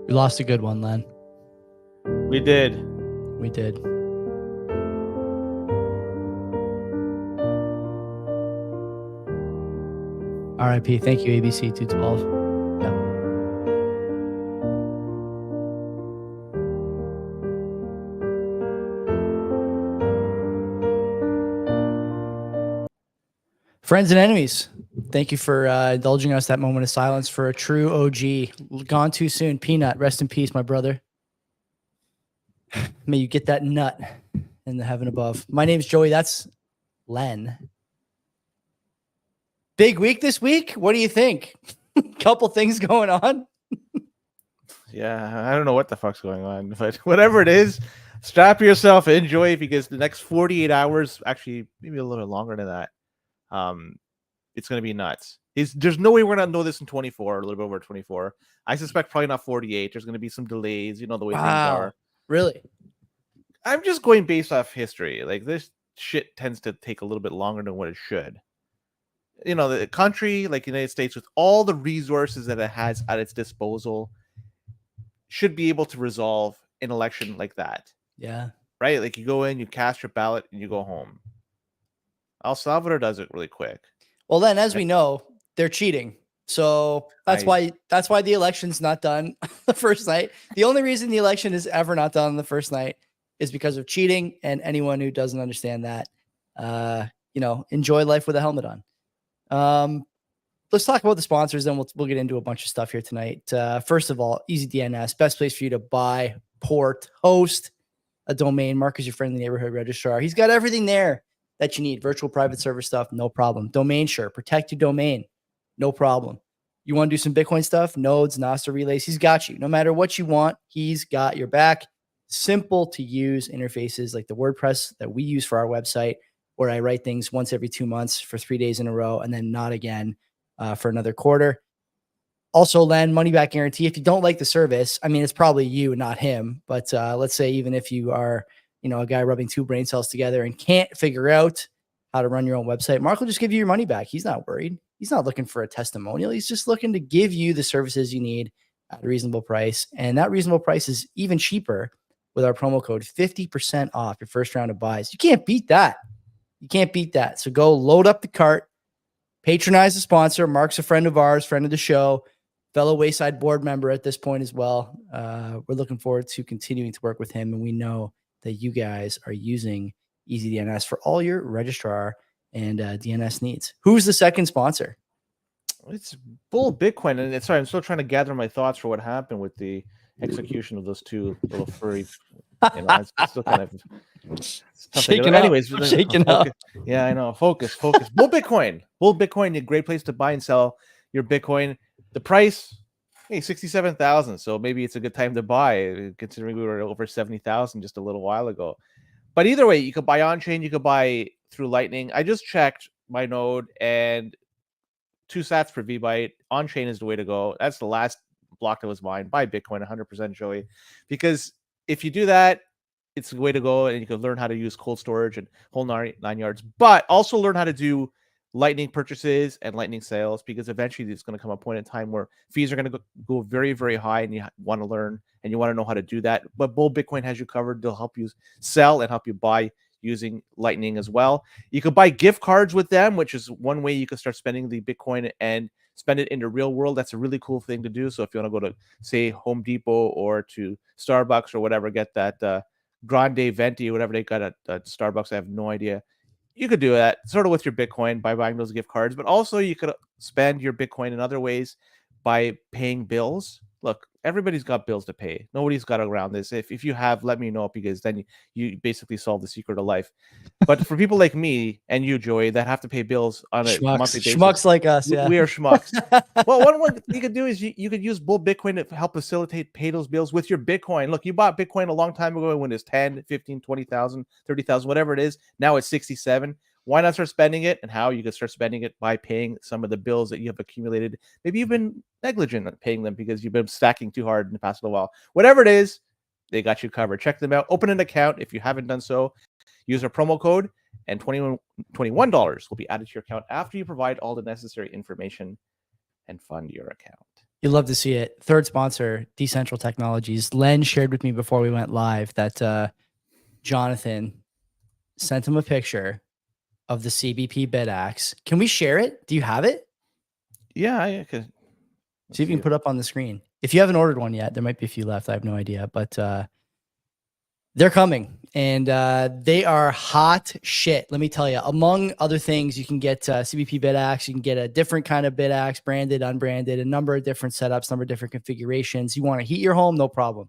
We lost a good one, Len. We did. We did. RIP. Thank you, ABC 212. Yep. Friends and enemies, thank you for indulging us that moment of silence for a true OG. Gone too soon. Peanut, rest in peace, my brother. May you get that nut in the heaven above. My name's Joey. That's Len. Big week this week. What do you think? Couple things going on. Yeah, I don't know what the fuck's going on, but whatever it is, strap yourself, enjoy, because the next 48 hours, actually maybe a little bit longer than that, it's going to be nuts. There's no way we're going to know this in 24, a little bit over 24. I suspect probably not 48. There's going to be some delays, you know, the way things are. Really? I'm just going based off history. Like, this shit tends to take a little bit longer than what it should. You know, the country like the United States, with all the resources that it has at its disposal, should be able to resolve an election like that. Yeah. Right? Like, you go in, you cast your ballot, and you go home. El Salvador does it really quick. Well, then, as we know, they're cheating. So that's why the election's not done the first night. The only reason the election is ever not done on the first night is because of cheating. And anyone who doesn't understand that, you know, enjoy life with a helmet on. Let's talk about the sponsors, then we'll get into a bunch of stuff here tonight. First of all, EasyDNS, best place for you to buy, port, host a domain. Mark is your friendly neighborhood registrar. He's got everything there that you need. Virtual private server stuff, no problem. Domain sure, protect your domain, no problem. You want to do some Bitcoin stuff, nodes, NASA relays, he's got you. No matter what you want, he's got your back. Simple to use interfaces like the WordPress that we use for our website, where I write things once every 2 months for 3 days in a row, and then not again for another quarter. Also, Len, money back guarantee. If you don't like the service, I mean, it's probably you, not him. But let's say even if you are, you know, a guy rubbing two brain cells together and can't figure out how to run your own website, Mark will just give you your money back. He's not worried. He's not looking for a testimonial. He's just looking to give you the services you need at a reasonable price. And that reasonable price is even cheaper with our promo code 50% off your first round of buys. You can't beat that. You can't beat that. So go load up the cart, patronize the sponsor. Mark's a friend of ours, friend of the show, fellow Wayside board member at this point as well. We're looking forward to continuing to work with him. And we know that you guys are using EasyDNS for all your registrar and DNS needs. Who's the second sponsor? It's Bull Bitcoin. And sorry, I'm still trying to gather my thoughts for what happened with the execution of those two little furry. You know, it's still kind of shaking anyways, shaking up. Yeah, I know. Focus. Bull Bitcoin, a great place to buy and sell your Bitcoin. The price, hey, 67,000. So maybe it's a good time to buy, considering we were over 70,000 just a little while ago. But either way, you could buy on chain, you could buy through Lightning. I just checked my node, and 2 sats per VByte. On chain is the way to go. That's the last block that was mined. Buy Bitcoin 100%, Joey, because if you do that, it's the way to go, and you can learn how to use cold storage and whole 9 yards, but also learn how to do Lightning purchases and Lightning sales, because eventually there's going to come a point in time where fees are going to go very, very high, and you want to learn and you want to know how to do that. But Bull Bitcoin has you covered. They'll help you sell and help you buy using Lightning as well. You could buy gift cards with them, which is one way you can start spending the Bitcoin and spend it in the real world. That's a really cool thing to do. So if you want to go to, say, Home Depot or to Starbucks or whatever, get that Grande Venti or whatever they got at Starbucks, I have no idea. You could do that sort of with your Bitcoin by buying those gift cards, but also you could spend your Bitcoin in other ways by paying bills. Look, everybody's got bills to pay. Nobody's got around this. If you have, let me know, because then you basically solve the secret of life. But for people like me and you, Joey, that have to pay bills on a monthly basis, schmucks like us, yeah, we are schmucks. Well, one thing you could do is you could use Bull Bitcoin to help facilitate pay those bills with your Bitcoin. Look, you bought Bitcoin a long time ago when it's 10, 15, 20,000, 30,000, whatever it is. Now it's 67. Why not start spending it? And how you can start spending it by paying some of the bills that you have accumulated. Maybe you've been negligent at paying them because you've been stacking too hard in the past little while. Whatever it is, they got you covered. Check them out. Open an account if you haven't done so. Use our promo code, and $21 will be added to your account after you provide all the necessary information and fund your account. You'd love to see it. Third sponsor, Decentral Technologies. Len shared with me before we went live that Jonathan sent him a picture of the CBP bid axe. Can we share it? Do you have it? Yeah, I could. See if you can put it up on the screen. If you haven't ordered one yet, there might be a few left. I have no idea, but they're coming, and they are hot shit. Let me tell you. Among other things, you can get CBP bid axe. You can get a different kind of bid axe, branded, unbranded, a number of different setups, number of different configurations. You want to heat your home? No problem.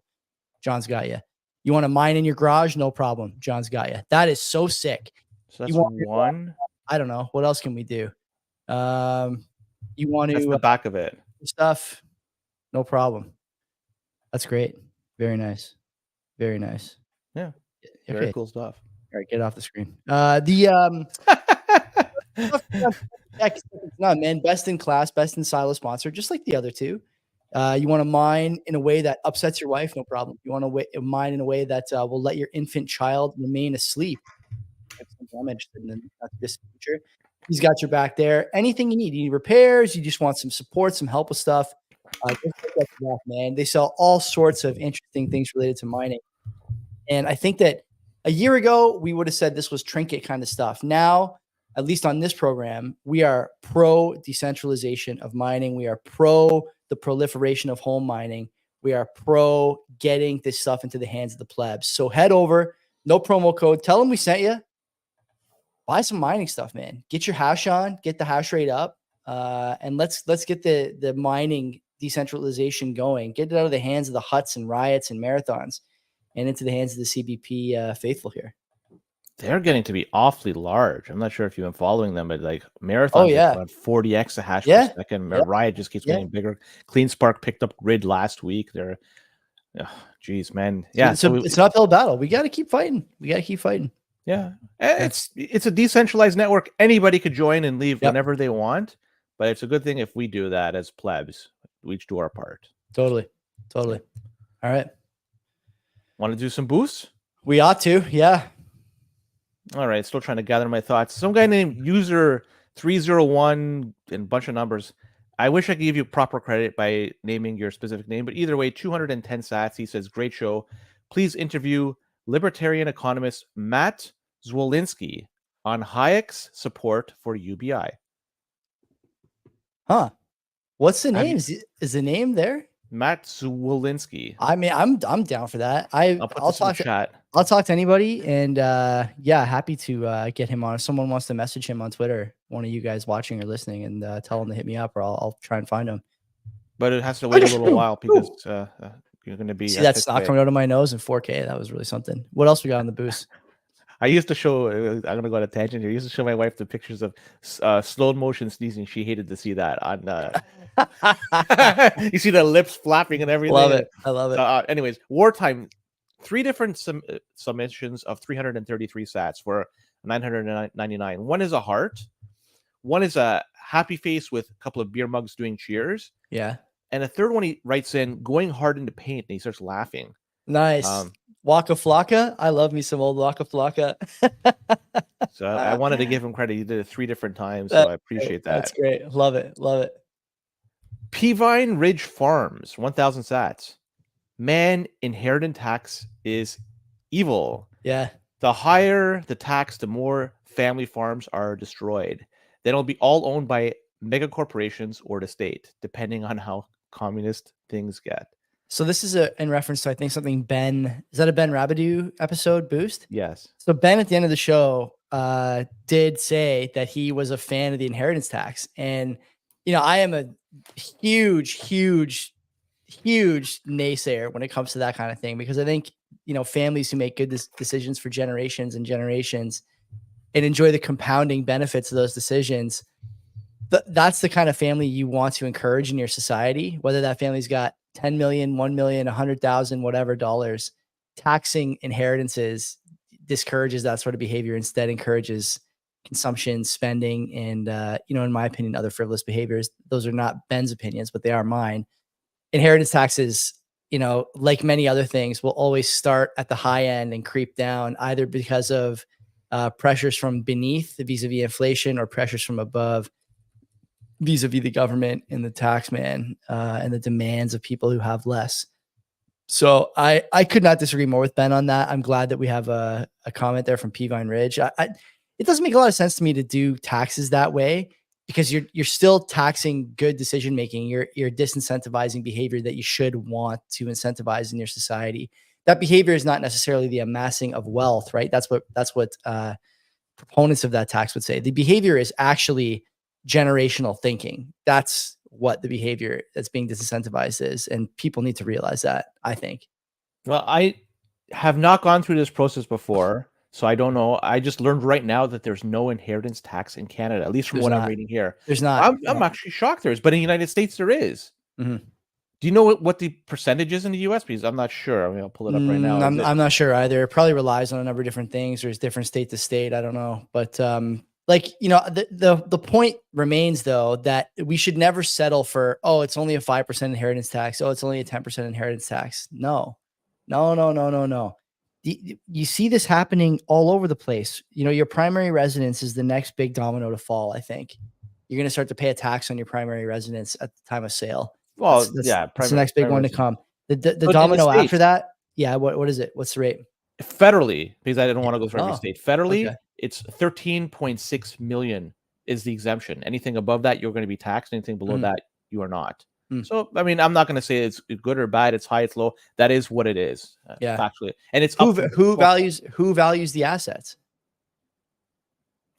John's got you. You want to mine in your garage? No problem. John's got you. That is so sick. So that's one. I don't know. What else can we do? You want to That's the back of it. Stuff? No problem. That's great. Very nice. Very nice. Yeah. Okay. Very cool stuff. All right, get off the screen. It's not, man. Best in class, best in silo sponsor, just like the other two. You want to mine in a way that upsets your wife? No problem. You want to mine in a way that will let your infant child remain asleep. I'm interested in this future. He's got your back there. Anything you need. You need repairs. You just want some support, some help with stuff. Man, they sell all sorts of interesting things related to mining. And I think that a year ago, we would have said this was trinket kind of stuff. Now, at least on this program, we are pro decentralization of mining. We are pro the proliferation of home mining. We are pro getting this stuff into the hands of the plebs. So head over, no promo code. Tell them we sent you. Buy some mining stuff, man. Get your hash on, get the hash rate up, and let's get the mining decentralization going. Get it out of the hands of the huts and riots and marathons, and into the hands of the CBP faithful here. They're getting to be awfully large. I'm not sure if you've been following them, but like Marathon, around 40 exahash per second. Riot just keeps getting bigger. Clean Spark picked up Grid last week. They're, geez, man. Yeah, it's an uphill battle. We got to keep fighting. Yeah, it's a decentralized network. Anybody could join and leave whenever they want, but it's a good thing if we do that as plebs. We each do our part. Totally. All right. Want to do some boosts? We ought to, yeah. All right, still trying to gather my thoughts. Some guy named user 301 and a bunch of numbers. I wish I could give you proper credit by naming your specific name, but either way, 210 sats. He says, great show. Please interview libertarian economist Matt Zwolinski on Hayek's support for UBI. Huh? What's the name? Is the name there? Matt Zwolinski. I mean, I'm down for that. I'll talk to chat. I'll talk to anybody, and happy to get him on. If someone wants to message him on Twitter, one of you guys watching or listening, and tell him to hit me up, or I'll try and find him. But it has to wait a little while because you're going to be. See that snot coming out of my nose in 4K? That was really something. What else we got on the boost? I used to show. I'm going to go on a tangent here. I used to show my wife the pictures of slow motion sneezing. She hated to see that on. You see the lips flapping and everything. Love it. I love it. Anyways, wartime. 3 different submissions of 333 sats for 999. One is a heart. One is a happy face with a couple of beer mugs doing cheers. Yeah. And a third one, he writes in going hard into paint, and he starts laughing. Nice. Waka Flocka. I love me some old Waka Flocka. So I wanted to give him credit. He did it 3 different times, so I appreciate that. That's great. Love it. Peavine Ridge Farms, 1,000 sats. Man, inheritance tax is evil. Yeah. The higher the tax, the more family farms are destroyed. Then it'll be all owned by mega corporations or the state, depending on how communist things get. So this is in reference to, I think, something Ben, is that a Ben Rabideau episode boost? Yes. So Ben at the end of the show did say that he was a fan of the inheritance tax. And, I am a huge naysayer when it comes to that kind of thing, because I think, families who make good decisions for generations and generations and enjoy the compounding benefits of those decisions, that's the kind of family you want to encourage in your society, whether that family's got 10 million, 1 million, 100,000, whatever dollars. Taxing inheritances discourages that sort of behavior, instead encourages consumption, spending, and, in my opinion, other frivolous behaviors. Those are not Ben's opinions, but they are mine. Inheritance taxes, like many other things, will always start at the high end and creep down, either because of pressures from beneath vis-a-vis inflation or pressures from above. vis-a-vis the government and the tax man and the demands of people who have less. So I could not disagree more with Ben on that. I'm glad that we have a comment there from P Vine Ridge. It doesn't make a lot of sense to me to do taxes that way, because you're still taxing good decision making. You're disincentivizing behavior that you should want to incentivize in your society. That behavior is not necessarily the amassing of wealth, right? That's what proponents of that tax would say. The behavior is actually generational thinking. That's what the behavior that's being disincentivized is, and people need to realize that, I think. Well, I have not gone through this process before, so I don't know. I just learned right now that there's no inheritance tax in Canada, at least from what I'm reading here. There's not. I'm actually shocked there is, but in the United States there is. Mm-hmm. Do you know what the percentage is in the US? Because I'm not sure. I mean, I'll pull it up right now. I'm not sure either. It probably relies on a number of different things. There's different state to state. I don't know. But the point remains, though, that we should never settle for, oh, it's only a 5% inheritance tax. Oh, it's only a 10% inheritance tax. No. You see this happening all over the place. Your primary residence is the next big domino to fall, I think. You're going to start to pay a tax on your primary residence at the time of sale. Well, that's the next big one to come. The domino after that, what is it? What's the rate? Federally, because I didn't want to go through every state. Federally, it's 13.6 million is the exemption. Anything above that, you're going to be taxed. Anything below that, you are not. So, I mean, I'm not going to say it's good or bad. It's high, it's low. That is what it is, factually. And it's who values the assets?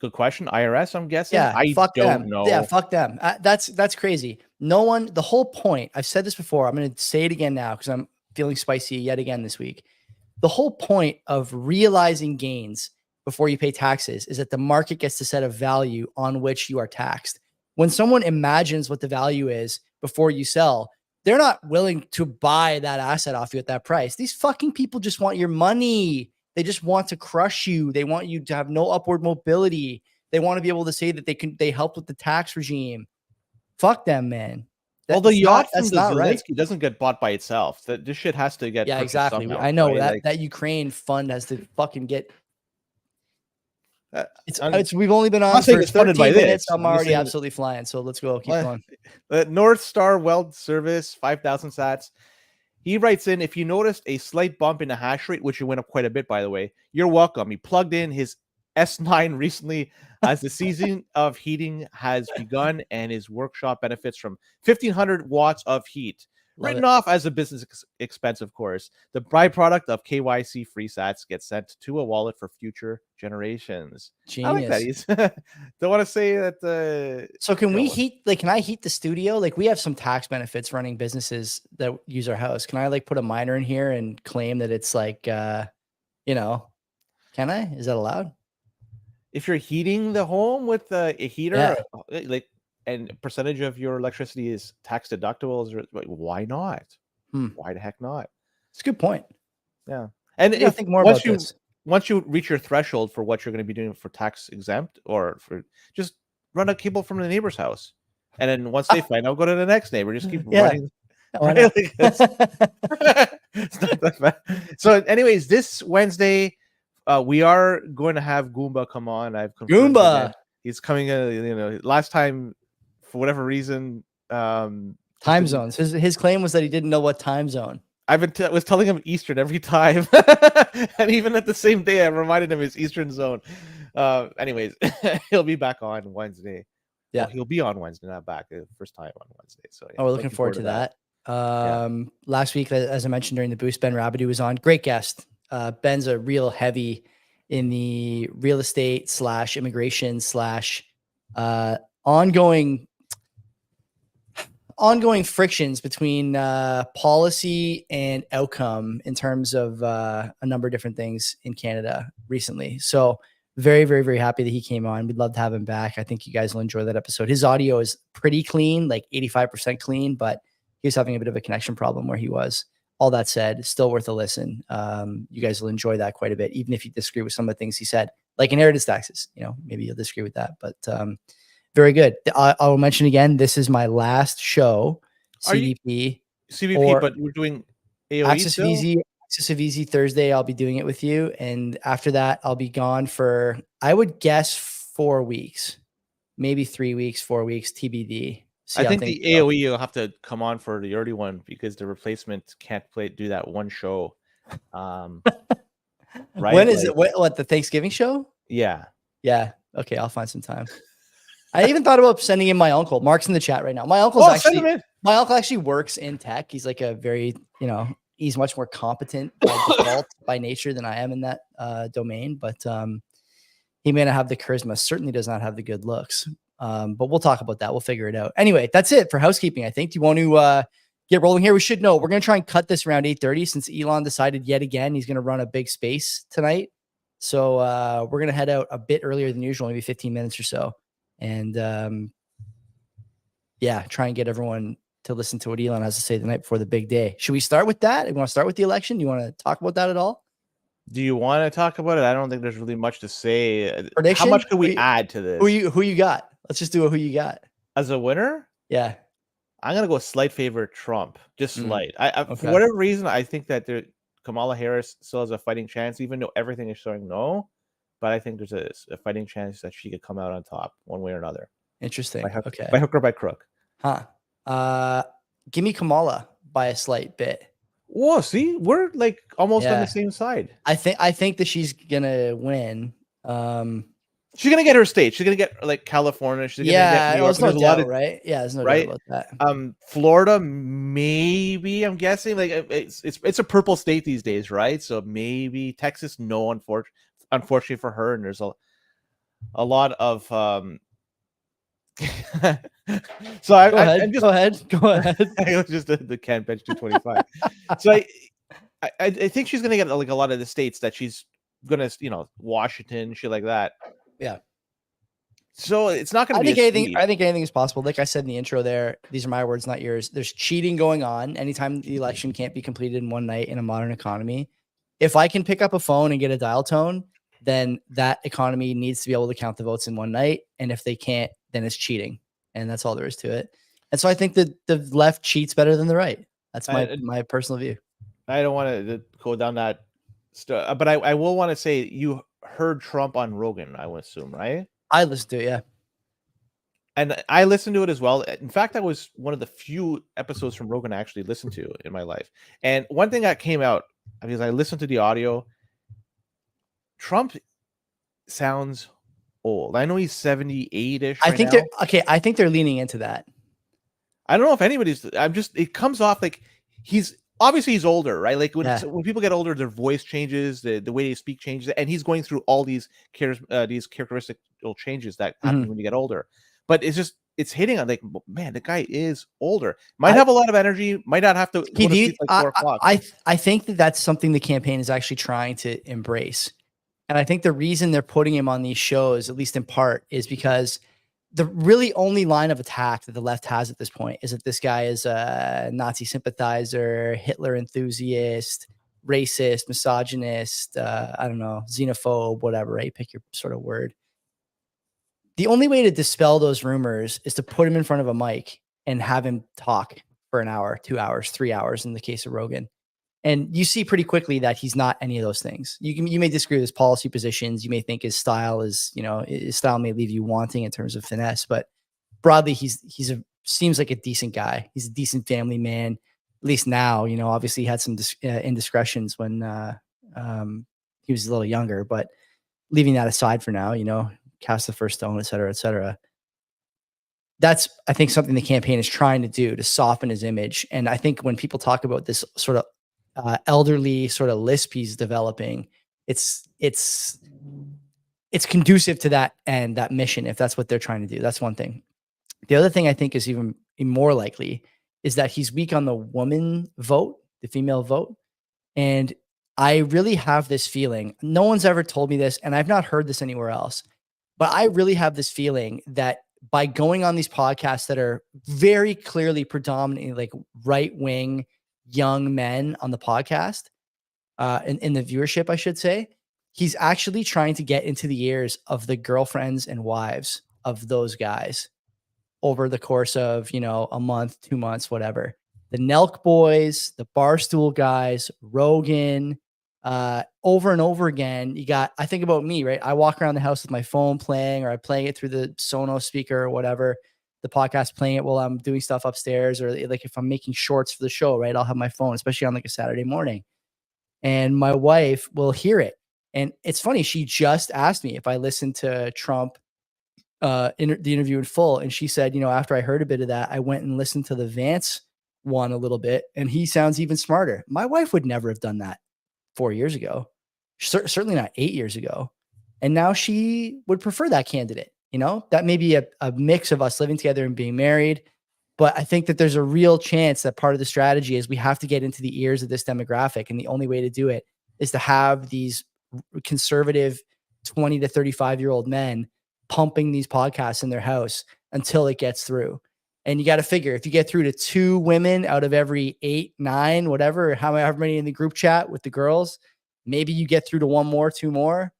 Good question. IRS, I'm guessing. Yeah, I don't know. Yeah, fuck them. That's crazy. The whole point, I've said this before, I'm going to say it again now because I'm feeling spicy yet again this week. The whole point of realizing gains before you pay taxes is that the market gets to set a value on which you are taxed. When someone imagines what the value is before you sell, they're not willing to buy that asset off you at that price. These fucking people just want your money. They just want to crush you. They want you to have no upward mobility. They want to be able to say that they helped with the tax regime. Fuck them, man. Well, the yacht from the Zelensky doesn't get bought by itself. This shit has to get exactly. Somehow, I know right? that Ukraine fund has to fucking get. We've only been on for 13 minutes. I'm already absolutely flying. So let's go. Keep going. North Star Weld Service, 5,000 sats. He writes in, if you noticed a slight bump in the hash rate, which went up quite a bit, by the way, you're welcome. He plugged in his S9 recently as the season of heating has begun, and his workshop benefits from 1,500 watts of heat. Written off as a business expense, of course. The byproduct of KYC free sats gets sent to a wallet for future generations. Genius. I like that. He's don't want to say that. So can we heat? Can I heat the studio? We have some tax benefits running businesses that use our house. Can I put a miner in here and claim that it's can I? Is that allowed? If you're heating the home with a heater, and percentage of your electricity is tax deductible, why not? Why the heck not? It's a good point. Yeah. And I think more about this. Once you reach your threshold for what you're going to be doing for tax exempt, or for just run a cable from the neighbor's house. And then once they find out, go to the next neighbor. Just keep running. It's not that bad. So anyways, this Wednesday, we are going to have Goomba come on. I've confirmed Goomba. He's coming last time, for whatever reason, time zones. His claim was that he didn't know what time zone. I was telling him Eastern every time, and even at the same day, I reminded him his Eastern zone. Anyways, he'll be back on Wednesday. Yeah, he'll be on Wednesday, not back. First time on Wednesday. So we're looking forward to that. Last week, as I mentioned during the boost, Ben Rabideau was on. Great guest. Ben's a real heavy in the real estate / immigration / ongoing frictions between policy and outcome in terms of a number of different things in Canada recently. So very, very, very happy that he came on. We'd love to have him back. I think you guys will enjoy that episode. His audio is pretty clean, 85% clean, but he was having a bit of a connection problem where he was. All that said, still worth a listen. You guys will enjoy that quite a bit, even if you disagree with some of the things he said, like inheritance taxes. Maybe you'll disagree with that, but very good. I'll mention again, this is my last show, CBP. But we're doing AOE Access of Easy Thursday. I'll be doing it with you. And after that, I'll be gone for, I would guess, 4 weeks, maybe 3 weeks, 4 weeks, TBD. See I how think things the go. AOE will have to come on for the early one because the replacement can't do that one show. Right? When is Like, it? What the Thanksgiving show? yeah. Yeah. Okay, I'll find some time. I even thought about sending in my uncle. Mark's in the chat right now. My uncle's Send him in. my uncle actually works in tech. He's like a very, he's much more competent by default by nature than I am in that domain. But he may not have the charisma. Certainly does not have the good looks. But we'll talk about that. We'll figure it out. Anyway, that's it for housekeeping. I think. Do you want to get rolling here? We should know. We're going to try and cut this around 8:30 since Elon decided yet again he's going to run a big space tonight. So we're going to head out a bit earlier than usual, maybe 15 minutes or so. And yeah, try and get everyone to listen to what Elon has to say the night before the big day. Should we start with that? You want to start with the election? You want to talk about that at all? Do you want to talk about it? I don't think there's really much to say. Prediction? How much could we add to this? Who you got? Let's just do a who you got. As a winner? Yeah. I'm going to go slight favorite Trump. Just slight. Okay. For whatever reason, I think that Kamala Harris still has a fighting chance, even though everything is showing no. But I think there's a fighting chance that she could come out on top one way or another. Interesting. By hook or by crook. Huh. Give me Kamala by a slight bit. Whoa, see, we're like almost on the same side. I think that she's gonna win. She's gonna get her state. She's gonna get like California. She's gonna get New York. There's no doubt, right? Yeah, there's no doubt about that. Florida, maybe. I'm guessing like it's a purple state these days, right? So maybe Texas. No, unfortunately for her, and there's a lot of so go ahead. I was just the Ken bench 225. So I think she's gonna get like a lot of the states that she's gonna, Washington, shit like that. Yeah. So it's not gonna be. I think anything is possible. Like I said in the intro, these are my words, not yours. There's cheating going on. Anytime the election can't be completed in one night in a modern economy, if I can pick up a phone and get a dial tone, then that economy needs to be able to count the votes in one night. And if they can't, then it's cheating. And that's all there is to it. And so I think that the left cheats better than the right. That's my personal view. I don't want to go down that stuff, but I will want to say you heard Trump on Rogan, I would assume, right? I listened to it, yeah. And I listened to it as well. In fact, that was one of the few episodes from Rogan I actually listened to in my life. And one thing that came out, because I listened to the audio, Trump sounds old. I know he's 78-ish. I think they're leaning into that. I don't know if anybody's. It comes off like he's older, right? Like when people get older, their voice changes, the way they speak changes, and he's going through all these characteristical changes that happen when you get older. But it's hitting on like, man, the guy is older. Might have a lot of energy. Might not have to go to sleep like 4 o'clock. I think that's something the campaign is actually trying to embrace. And I think the reason they're putting him on these shows, at least in part, is because the really only line of attack that the left has at this point is that this guy is a Nazi sympathizer, Hitler enthusiast, racist, misogynist, I don't know, xenophobe, whatever, right? Pick your sort of word. The only way to dispel those rumors is to put him in front of a mic and have him talk for an hour, 2 hours, 3 hours in the case of Rogan. And you see pretty quickly that he's not any of those things. You may disagree with his policy positions. You may think his style may leave you wanting in terms of finesse, but broadly, seems like a decent guy. He's a decent family man, at least now. Obviously he had some indiscretions when he was a little younger, but leaving that aside for now, cast the first stone, et cetera, et cetera. That's, I think, something the campaign is trying to do to soften his image. And I think when people talk about this sort of elderly sort of lisp he's developing, it's conducive to that and that mission, if that's what they're trying to do. That's one thing. The other thing I think is even more likely is that he's weak on the woman vote, the female vote. And I really have this feeling, no one's ever told me this, and I've not heard this anywhere else, but I really have this feeling that by going on these podcasts that are very clearly predominantly like right-wing young men on the podcast, in the viewership, I should say, he's actually trying to get into the ears of the girlfriends and wives of those guys over the course of, a month, 2 months, whatever. The Nelk boys, the Barstool guys, Rogan, over and over again. I think about me, right? I walk around the house with my phone playing, or I play it through the Sonos speaker or whatever, the podcast playing it while I'm doing stuff upstairs, or like if I'm making shorts for the show, right? I'll have my phone, especially on like a Saturday morning, and my wife will hear it. And it's funny. She just asked me if I listened to Trump, the interview in full. And she said, after I heard a bit of that, I went and listened to the Vance one a little bit, and he sounds even smarter. My wife would never have done that 4 years ago, certainly not 8 years ago. And now she would prefer that candidate. That may be a mix of us living together and being married. But I think that there's a real chance that part of the strategy is we have to get into the ears of this demographic. And the only way to do it is to have these conservative 20 to 35-year-old men pumping these podcasts in their house until it gets through. And you got to figure, if you get through to 2 women out of every 8, 9, whatever, however many in the group chat with the girls, maybe you get through to 1 more, 2 more.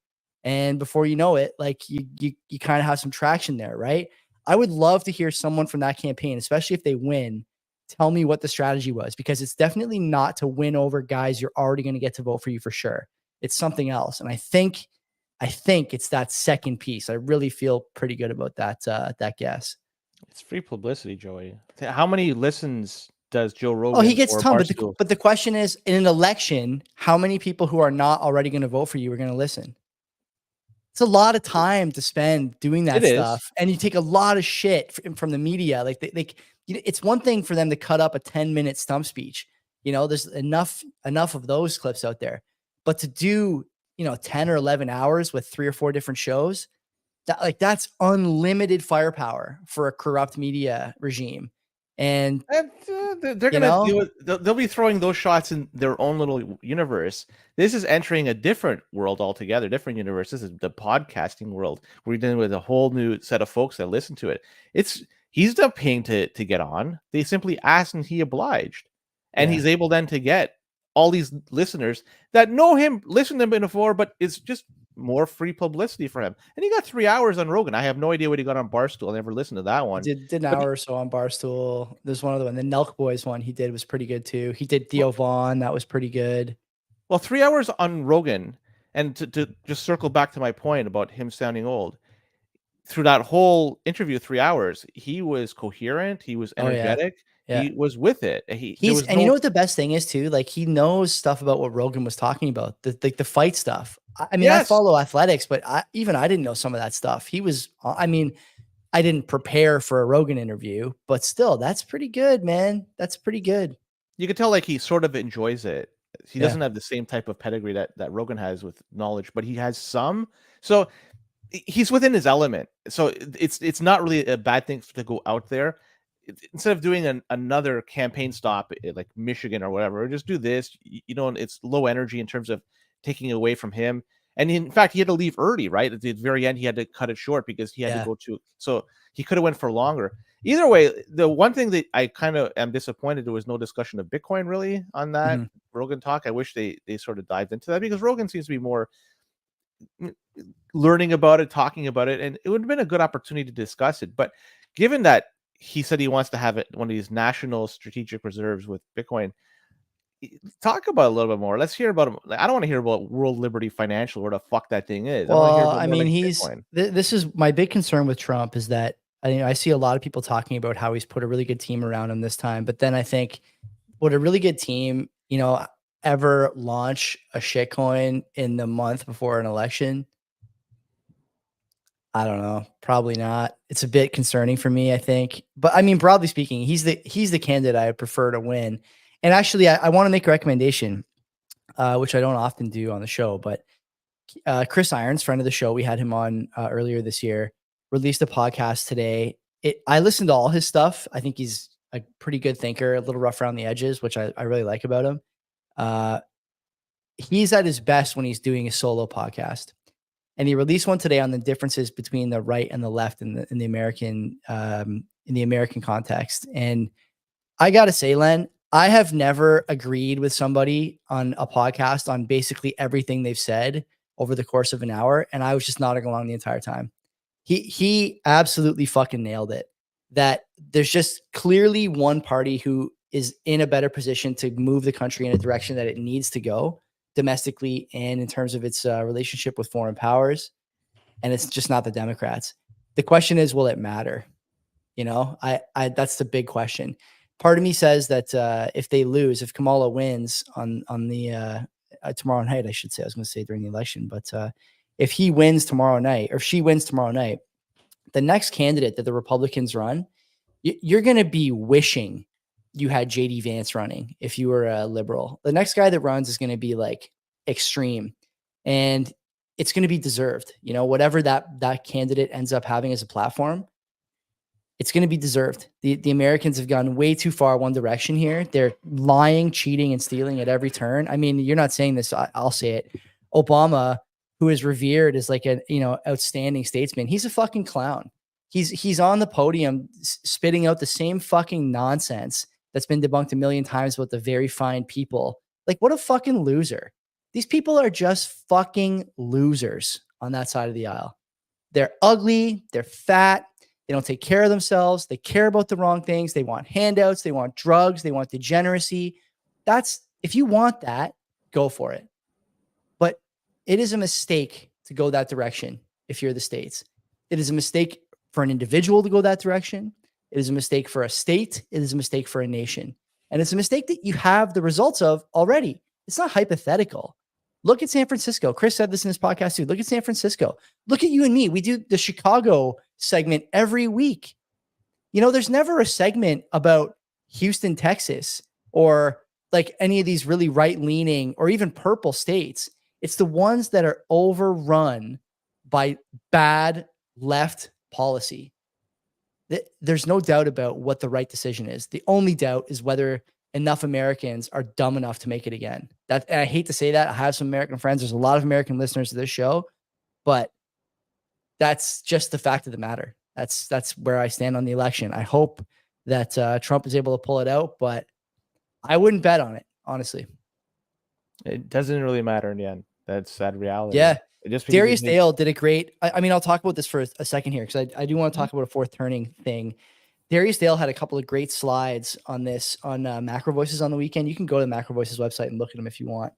And before you know it, like you kind of have some traction there, right? I would love to hear someone from that campaign, especially if they win, tell me what the strategy was, because it's definitely not to win over guys you're already going to get to vote for you for sure. It's something else. And I think it's that second piece. I really feel pretty good about that guess. It's free publicity, Joey. How many listens does Joe Rogan? Oh, he gets or ton. Barstool? But the question is, in an election, how many people who are not already going to vote for you are going to listen? It's a lot of time to spend doing that stuff. And you take a lot of shit from the media. Like it's one thing for them to cut up a 10-minute stump speech. There's enough of those clips out there. But to do, 10 or 11 hours with 3 or 4 different shows, that's unlimited firepower for a corrupt media regime. And they're gonna do it. They'll be throwing those shots in their own little universe. This is entering a different world altogether, different universe. This is the podcasting world. We're dealing with a whole new set of folks that listen to it. He's not paying to get on. They simply asked and he obliged, and he's able then to get all these listeners that know him, listen to him before, but it's just more free publicity for him. And he got 3 hours on Rogan. I have no idea what he got on Barstool. I never listened to that one. Did an hour or so on Barstool. There's one other one. The Nelk Boys one he did was pretty good too. He did Theo Vaughn. That was pretty good. Well, 3 hours on Rogan, and to just circle back to my point about him sounding old, through that whole interview, 3 hours, he was coherent. He was energetic. Yeah. He was with it. You know what the best thing is too? Like, he knows stuff about what Rogan was talking about, the fight stuff. I mean, I follow athletics, but I didn't know some of that stuff. I didn't prepare for a Rogan interview, but still, that's pretty good, man. That's pretty good. You can tell, like, he sort of enjoys it. He doesn't have the same type of pedigree that Rogan has with knowledge, but he has some. So he's within his element. So it's not really a bad thing to go out there. Instead of doing another campaign stop like Michigan or whatever, or just do this, it's low energy in terms of taking away from him. And in fact, he had to leave early, right? At the very end, he had to cut it short because he had to go so he could have went for longer. Either way, the one thing that I kind of am disappointed, there was no discussion of Bitcoin really on that Rogan talk. I wish they sort of dived into that, because Rogan seems to be more learning about it, talking about it, and it would have been a good opportunity to discuss it. But given that he said he wants to have it one of these national strategic reserves with Bitcoin, talk about it a little bit more. Let's hear about him. I don't want to hear about World Liberty Financial, where the fuck that thing is. Well, I mean, this is my big concern with Trump, is that I see a lot of people talking about how he's put a really good team around him this time. But then I think, would a really good team, ever launch a shitcoin in the month before an election? I don't know. Probably not. It's a bit concerning for me, I think. But I mean, broadly speaking, he's the candidate I would prefer to win. And actually, I want to make a recommendation, which I don't often do on the show. But Chris Irons, friend of the show, we had him on earlier this year, released a podcast today. I listened to all his stuff. I think he's a pretty good thinker, a little rough around the edges, which I really like about him. He's at his best when he's doing a solo podcast. And he released one today on the differences between the right and the left in the American context. And I gotta say, Len, I have never agreed with somebody on a podcast on basically everything they've said over the course of an hour, and I was just nodding along the entire time. He absolutely fucking nailed it. That there's just clearly one party who is in a better position to move the country in a direction that it needs to go. domestically and in terms of its relationship with foreign powers. And it's just not the Democrats. The question is, will it matter? You know, that's the big question. Part of me says that if they lose, if Kamala wins on the tomorrow night, I should say, I was going to say during the election, but if he wins tomorrow night, or if she wins tomorrow night, the next candidate that the Republicans run, you're going to be wishing you had JD Vance running if you were a liberal. The next guy that runs is going to be like extreme, and it's going to be deserved. You know, whatever that candidate ends up having as a platform, it's going to be deserved. The Americans have gone way too far one direction here. They're lying, cheating, and stealing at every turn. I mean, you're not saying this. I'll say it. Obama, who is revered as like a, you know, outstanding statesman, he's a fucking clown. He's on the podium spitting out the same fucking nonsense that's been debunked a million times about the very fine people. Like, what a fucking loser. These people are just fucking losers on that side of the aisle. They're ugly. They're fat. They don't take care of themselves. They care about the wrong things. They want handouts. They want drugs. They want degeneracy. If you want that, go for it. But it is a mistake to go that direction if you're the states. It is a mistake for an individual to go that direction. It is a mistake for a state. It is a mistake for a nation. And it's a mistake that you have the results of already. It's not hypothetical. Look at San Francisco. Chris said this in his podcast too. Look at San Francisco. Look at you and me. We do the Chicago segment every week. You know, there's never a segment about Houston, Texas, or like any of these really right-leaning or even purple states. It's the ones that are overrun by bad left policy. There's no doubt about what the right decision is. The only doubt is whether enough Americans are dumb enough to make it again. And I hate to say that. I have some American friends. There's a lot of American listeners to this show, but that's just the fact of the matter. That's where I stand on the election. I hope that Trump is able to pull it out, but I wouldn't bet on it, honestly. It doesn't really matter in the end. That's sad reality. Yeah. Just Darius Dale did a great. I mean, I'll talk about this for a second here because I do want to talk about a fourth turning thing. Darius Dale had a couple of great slides on this on Macro Voices on the weekend. You can go to the Macro Voices website and look at them if you want.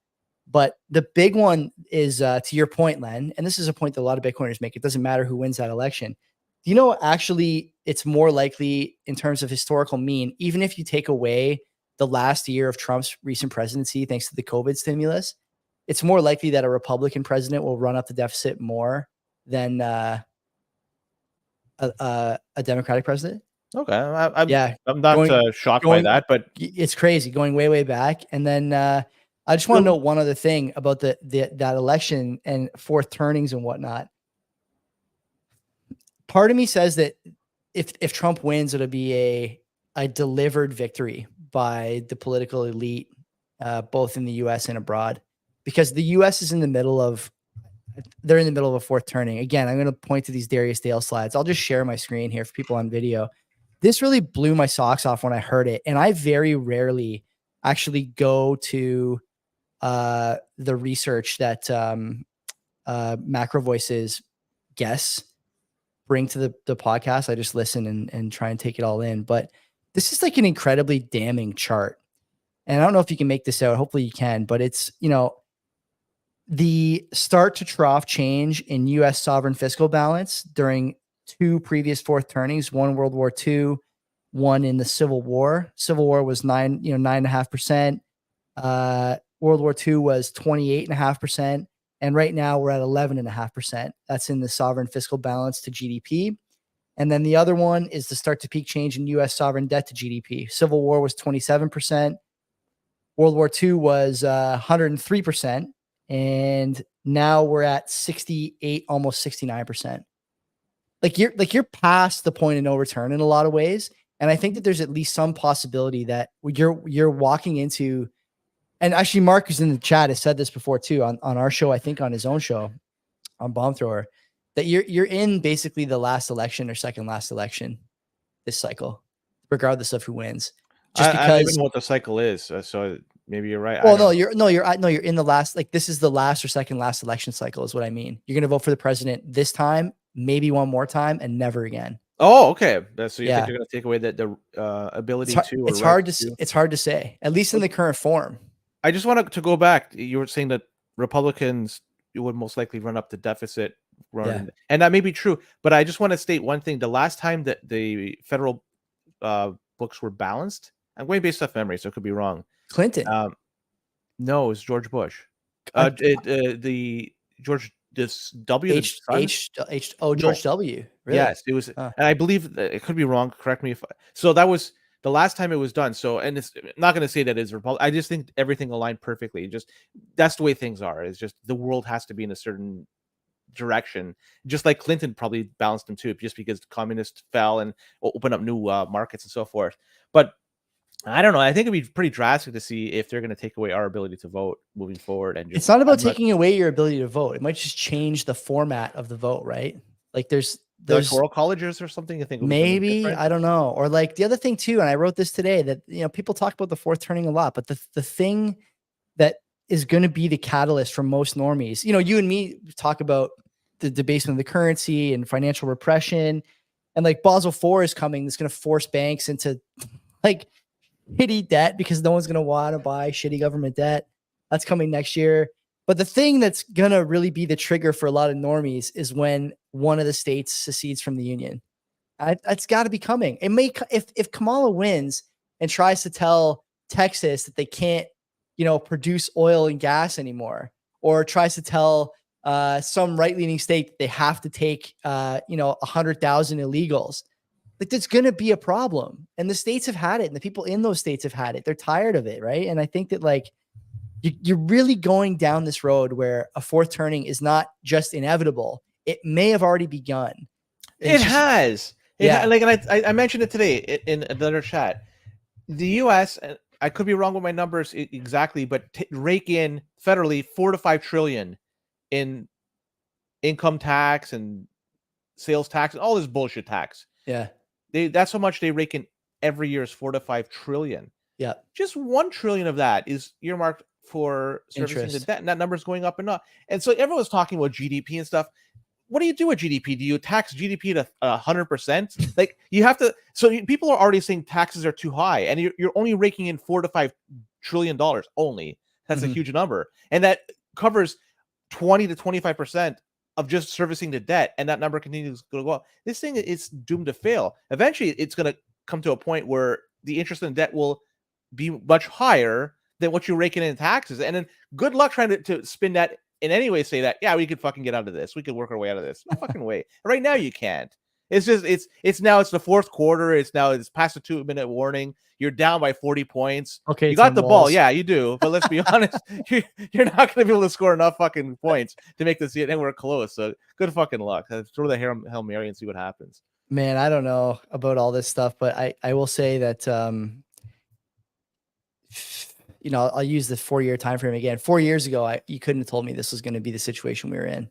But the big one is to your point, Len, and this is a point that a lot of Bitcoiners make. It doesn't matter who wins that election. Do you know, actually, it's more likely in terms of historical mean, even if you take away the last year of Trump's recent presidency, thanks to the COVID stimulus, it's more likely that a Republican president will run up the deficit more than a Democratic president. Okay. I'm not shocked by that, but it's crazy going way, way back. And then I just want to know one other thing about that election and fourth turnings and whatnot. Part of me says that if Trump wins, it'll be a delivered victory by the political elite, both in the U.S. and abroad, because the U.S. is in the middle of a fourth turning. Again, I'm going to point to these Darius Dale slides. I'll just share my screen here for people on video. This really blew my socks off when I heard it. And I very rarely actually go to the research that Macro Voices guests bring to the podcast. I just listen and try and take it all in. But this is like an incredibly damning chart. And I don't know if you can make this out. Hopefully you can. But it's, you know, the start to trough change in U.S. sovereign fiscal balance during two previous fourth turnings, one World War II, one in the Civil War. Civil War was 9.5%. World War II was 28.5%. And right now we're at 11.5%. That's in the sovereign fiscal balance to GDP. And then the other one is the start to peak change in U.S. sovereign debt to GDP. Civil War was 27%. World War II was 103%. And now we're at 68, almost 69%. Like you're past the point of no return in a lot of ways. And I think that there's at least some possibility that you're walking into, and actually Mark, who's in the chat, has said this before too, on our show, I think on his own show on Bomb Thrower, that you're in basically the last election or second last election this cycle, regardless of who wins. Just because I don't even know what the cycle is. So maybe you're right. Well, you're in the last, like this is the last or second last election cycle is what I mean. You're going to vote for the president this time, maybe one more time, and never again. Oh, okay. So you think you're going to take away the ability to? It's hard to say, at least in the current form. I just wanted to go back. You were saying that Republicans would most likely run up the deficit, Yeah. and that may be true. But I just want to state one thing: the last time that the federal books were balanced, I'm going based off memory, so it could be wrong. Clinton. No, it was George Bush. I- The George this W the son. No, George W. Really? yes, it was, Huh. and I believe that it could be wrong. Correct me if so. That was the last time it was done. So, and it's not going to say that it's Republican. I just think everything aligned perfectly. Just that's the way things are. It's just the world has to be in a certain direction. Just like Clinton probably balanced them too, just because communists fell and opened up new markets and so forth. But I don't know. I think it'd be pretty drastic to see if they're going to take away our ability to vote moving forward. And just, It's not about taking away your ability to vote. It might just change the format of the vote, right? Like there's electoral colleges or something. You think will be something maybe, different? I don't know. Or like the other thing too, and I wrote this today, that people talk about the fourth turning a lot, but the thing that is going to be the catalyst for most normies, you and me talk about the debasement of the currency and financial repression, and like Basel IV is coming. That's going to force banks into like shitty debt because no one's going to want to buy shitty government debt. That's coming next year. But the thing that's going to really be the trigger for a lot of normies is when one of the states secedes from the union. That's got to be coming. It may, if Kamala wins and tries to tell Texas that they can't, produce oil and gas anymore, or tries to tell some right-leaning state that they have to take, 100,000 illegals, like that's going to be a problem. And the states have had it, and the people in those states have had it. They're tired of it, right? And I think that like you're really going down this road where a fourth turning is not just inevitable; it may have already begun. It has. Yeah. Like, and I mentioned it today in another chat. The U.S. and I could be wrong with my numbers exactly, but rake in federally 4 to 5 trillion in income tax and sales tax and all this bullshit tax. Yeah. That's how much they rake in every year is 4 to 5 trillion. Yeah. Just 1 trillion of that is earmarked for servicing the debt, and that number's going up and up. And so everyone's talking about GDP and stuff. What do you do with GDP? Do you tax GDP to 100%? Like you have to. So people are already saying taxes are too high, and you're only raking in $4 to $5 trillion only. That's a huge number, and that covers 20 to 25% of just servicing the debt, and that number continues to go up. This thing is doomed to fail. Eventually, it's going to come to a point where the interest in debt will be much higher than what you're raking in taxes, and then good luck trying to spin that in any way, say that, yeah, we could fucking get out of this. We could work our way out of this. No fucking way. Right now, you can't. It's just, it's the fourth quarter. It's past the 2-minute warning. You're down by 40 points. Okay. You got the ball. Yeah, you do. But let's be honest, you're not going to be able to score enough fucking points to make this anywhere close. So good fucking luck. Throw the Hail Mary and see what happens. Man, I don't know about all this stuff, but I will say that, I'll use the 4-year time frame again. 4 years ago, you couldn't have told me this was going to be the situation we were in.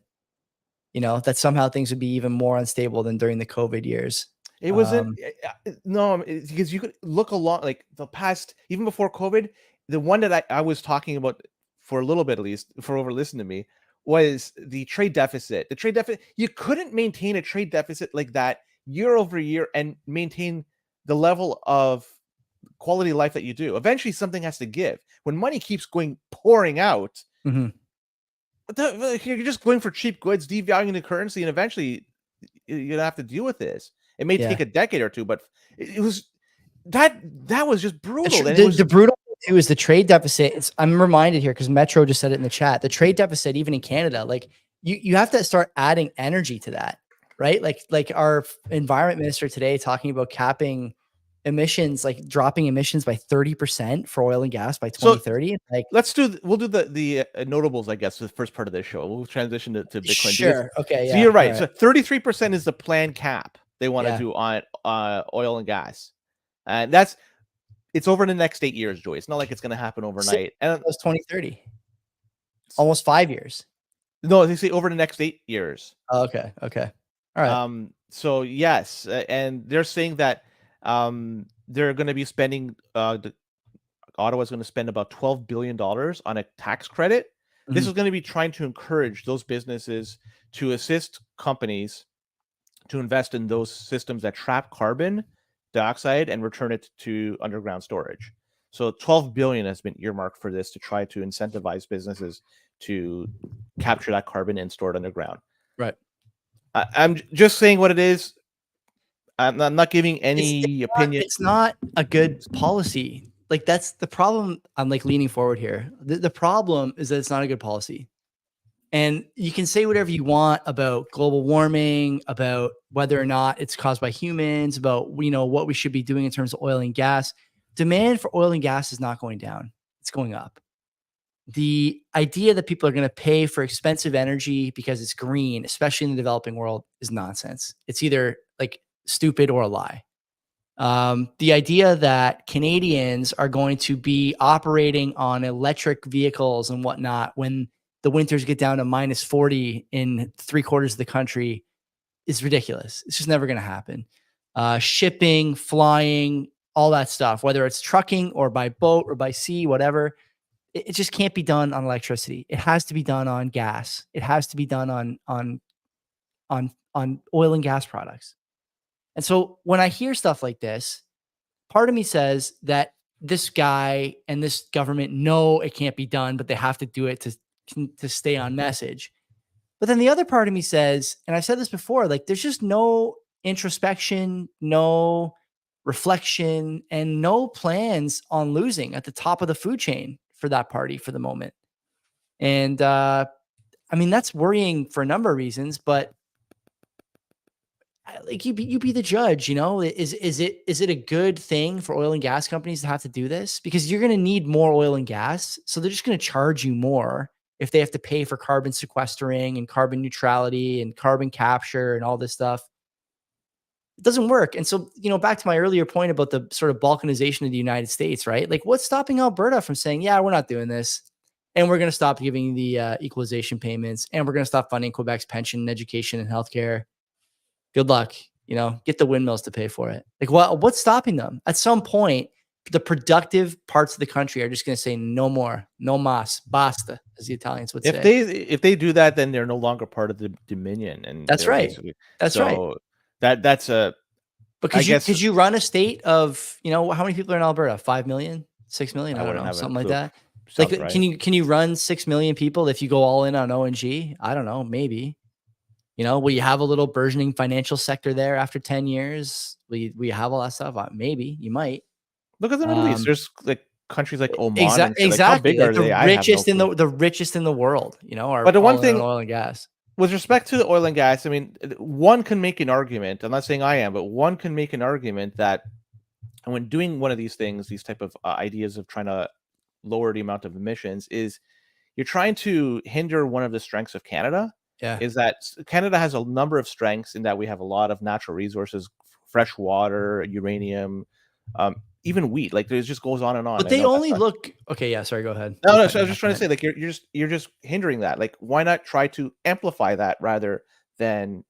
That somehow things would be even more unstable than during the COVID years. It wasn't because you could look along like the past, even before COVID. The one that I was talking about for a little bit, at least for over listening to me, was the trade deficit. The trade deficit, you couldn't maintain a trade deficit like that year over year and maintain the level of quality of life that you do. Eventually something has to give. When money keeps pouring out, you're just going for cheap goods, devaluing the currency, and eventually you're gonna have to deal with this. It may take a decade or two, but it was that was just brutal. The brutal thing too is the trade deficit. I'm reminded here because Metro just said it in the chat. The trade deficit, even in Canada, like you have to start adding energy to that, right? Like our environment minister today talking about capping emissions, like dropping emissions by 30% for oil and gas by 2030. So, like we'll do the notables, I guess, for the first part of this show. We'll transition to Bitcoin. Sure. Okay. So you're right. So 33% is the planned cap they want to do on oil and gas. And it's over the next 8 years, Joey. It's not like it's going to happen overnight. And it was 2030. Almost 5 years. No, they say over the next 8 years. Oh, okay. All right. So yes, and they're saying that they're going to be spending Ottawa's going to spend about $12 billion on a tax credit. This is going to be trying to encourage those businesses to assist companies to invest in those systems that trap carbon dioxide and return it to underground storage. So 12 billion has been earmarked for this to try to incentivize businesses to capture that carbon and store it underground. Right. I'm just saying what it is. I'm not giving any opinion. It's not a good policy. Like, that's the problem. I'm like leaning forward here. The problem is that it's not a good policy. And you can say whatever you want about global warming, about whether or not it's caused by humans, about, you know, what we should be doing in terms of oil and gas. Demand for oil and gas is not going down. It's going up. The idea that people are going to pay for expensive energy because it's green, especially in the developing world, is nonsense. It's either like stupid or a lie. The idea that Canadians are going to be operating on electric vehicles and whatnot when the winters get down to minus 40 in 3/4 of the country is ridiculous. It's just never going to happen. Shipping, flying, all that stuff, whether it's trucking or by boat or by sea, whatever, it just can't be done on electricity. It has to be done on gas. It has to be done on oil and gas products. And so when I hear stuff like this, part of me says that this guy and this government know it can't be done, but they have to do it to stay on message. But then the other part of me says, and I've said this before, like, there's just no introspection, no reflection, and no plans on losing at the top of the food chain for that party for the moment. And I mean, that's worrying for a number of reasons, but like, you be the judge, you know. Is it a good thing for oil and gas companies to have to do this? Because you're going to need more oil and gas, so they're just going to charge you more if they have to pay for carbon sequestering and carbon neutrality and carbon capture and all this stuff. It doesn't work. And so, you know, back to my earlier point about the sort of balkanization of the United States, right? Like, what's stopping Alberta from saying, yeah, we're not doing this, and we're going to stop giving the equalization payments, and we're going to stop funding Quebec's pension, education, and healthcare? Good luck. You know, get the windmills to pay for it. Like, what's stopping them? At some point, the productive parts of the country are just going to say no more, no mas, basta, as the Italians would say. If they do that, then they're no longer part of the Dominion, and that's right. That's right. That's a. But could you run a state of, you know, how many people are in Alberta? 5 million, 6 million? I don't know, something like that. Like, right. Can you run 6 million people if you go all in on ONG? I don't know, maybe. You know, will you have a little burgeoning financial sector there after 10 years? We have all that stuff? Maybe you might. Look at the Middle East. There's like countries like Oman. Exactly. Like, how big are they? The richest in the world, you know, are but the one thing, oil and gas. With respect to the oil and gas, I mean, one can make an argument. I'm not saying I am, but one can make an argument that when doing one of these things, these type of ideas of trying to lower the amount of emissions, is you're trying to hinder one of the strengths of Canada. Yeah. Is that Canada has a number of strengths in that we have a lot of natural resources, fresh water, uranium, even wheat. Like, it just goes on and on. But they only look okay. Yeah, sorry. Go ahead. No. So I was just trying to say, like, you're just hindering that. Like, why not try to amplify that rather than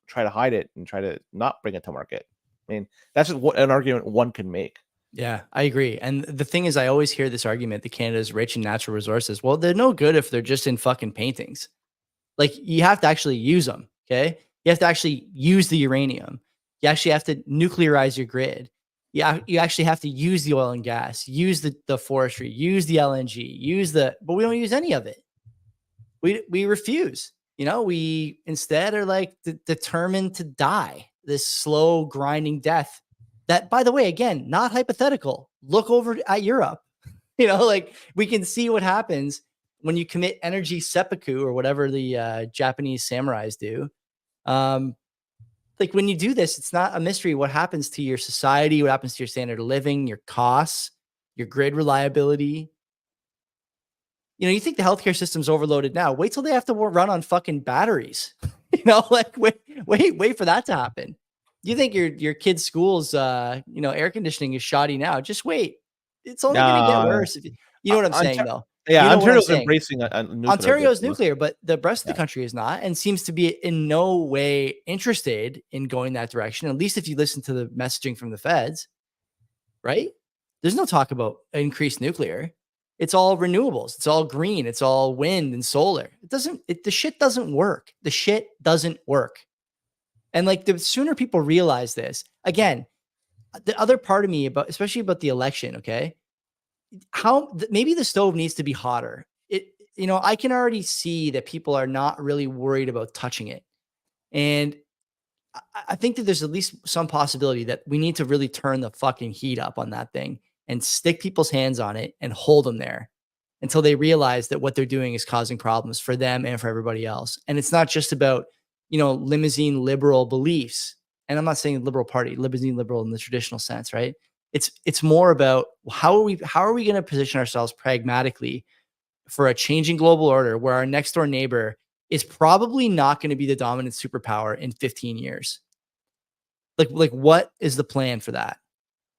try to hide it and try to not bring it to market? I mean, that's an argument one can make. Yeah, I agree. And the thing is, I always hear this argument that Canada is rich in natural resources. Well, they're no good if they're just in fucking paintings. Like, you have to actually use them. Okay. You have to actually use the uranium. You actually have to nuclearize your grid. Yeah. You actually have to use the oil and gas, use the forestry, use the LNG, but we don't use any of it. We refuse, you know, we instead are like determined to die this slow grinding death that, by the way, again, not hypothetical. Look over at Europe, you know, like, we can see what happens when you commit energy seppuku or whatever the Japanese samurais do. Like, when you do this, it's not a mystery what happens to your society, what happens to your standard of living, your costs, your grid reliability. You know, you think the healthcare system's overloaded now. Wait till they have to run on fucking batteries. You know, like, wait for that to happen. You think your kid's school's you know, air conditioning is shoddy now. Just wait. It's only going to get worse. You know what I'm saying, though? Yeah, you know Ontario's embracing nuclear. Ontario's nuclear, but the rest of the country is not, and seems to be in no way interested in going that direction. At least if you listen to the messaging from the feds, right? There's no talk about increased nuclear. It's all renewables. It's all green. It's all wind and solar. The shit doesn't work. The shit doesn't work. And like, the sooner people realize this, again, the other part of me especially about the election, okay? maybe the stove needs to be hotter. I can already see that people are not really worried about touching it. And I think that there's at least some possibility that we need to really turn the fucking heat up on that thing and stick people's hands on it and hold them there until they realize that what they're doing is causing problems for them and for everybody else. And it's not just about, limousine liberal beliefs. And I'm not saying liberal party, limousine liberal in the traditional sense, right? It's more about how are we going to position ourselves pragmatically for a changing global order where our next door neighbor is probably not going to be the dominant superpower in 15 years. Like what is the plan for that?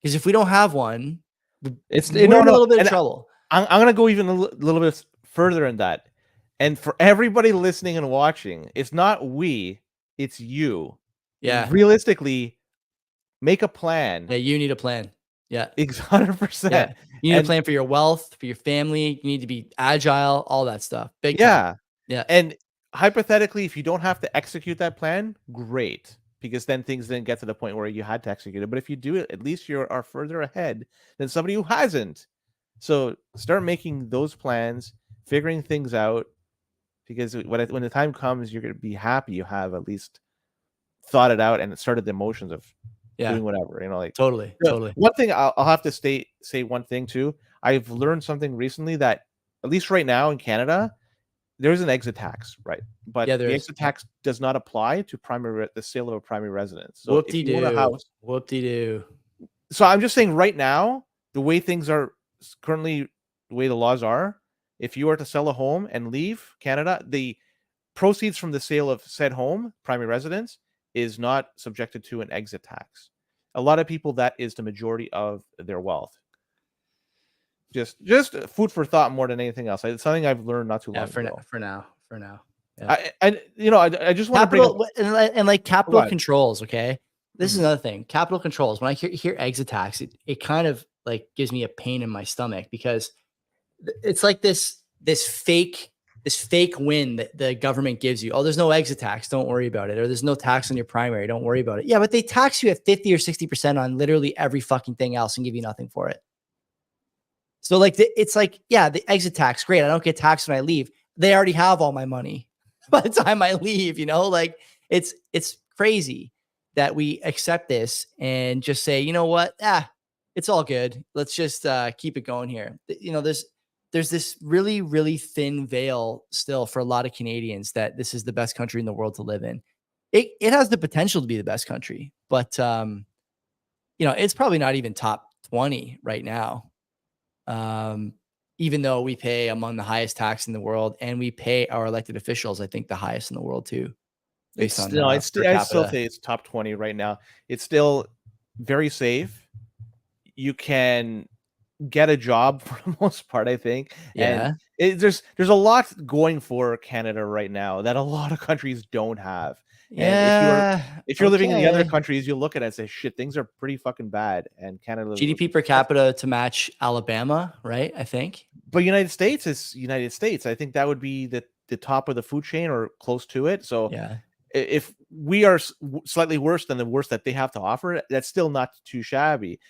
Because if we don't have one, we're in a little bit of trouble. I'm going to go even a little bit further in that. And for everybody listening and watching, it's not we, it's you. Yeah. Realistically, make a plan. Yeah, you need a plan. Yeah. 100%. Yeah. You need a plan for your wealth, for your family. You need to be agile, all that stuff. Big time. Yeah. Yeah. And hypothetically, if you don't have to execute that plan, great. Because then things didn't get to the point where you had to execute it. But if you do it, at least you are further ahead than somebody who hasn't. So start making those plans, figuring things out. Because when the time comes, you're going to be happy you have at least thought it out and started the emotions of doing whatever. Totally. One thing I'll have to say one thing too. I've learned something recently that at least right now in Canada, there's an exit tax, right? But the exit tax does not apply to the sale of a primary residence. So if you own a house, whoop-de-doo. So I'm just saying right now, the way things are currently, the way the laws are, if you are to sell a home and leave Canada, the proceeds from the sale of said home, primary residence, is not subjected to an exit tax. A lot of people, that is the majority of their wealth. Just food for thought more than anything else. It's something I've learned not too long ago. For now. Yeah. I just want to bring up and like capital controls. Okay, this is another thing. Capital controls. When I hear exit tax, it kind of like gives me a pain in my stomach because it's like this fake win that the government gives you. Oh, there's no exit tax, don't worry about it. Or there's no tax on your primary, don't worry about it. Yeah, but they tax you at 50 or 60% on literally every fucking thing else and give you nothing for it. So like it's like, yeah, the exit tax, great. I don't get taxed when I leave. They already have all my money by the time I leave, like it's crazy that we accept this and just say, you know what? It's all good. Let's just keep it going here. There's this really, really thin veil still for a lot of Canadians that this is the best country in the world to live in. It has the potential to be the best country, but it's probably not even top 20 right now. Even though we pay among the highest tax in the world and we pay our elected officials, I think the highest in the world too. I still say it's top 20 right now. It's still very safe. You can get a job for the most part, I think. Yeah. And there's a lot going for Canada right now that a lot of countries don't have. Yeah. And if you're living in the other countries, you look at it and say, shit, things are pretty fucking bad. And Canada GDP per capita to match Alabama, right? I think. But United States is United States. I think that would be the top of the food chain or close to it. So yeah, if we are slightly worse than the worst that they have to offer, that's still not too shabby.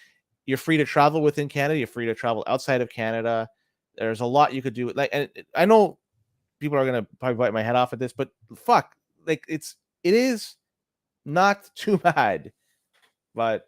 You're free to travel within Canada. You're free to travel outside of Canada. There's a lot you could do. Like, and I know people are gonna probably bite my head off at this, but fuck, like it is not too bad. But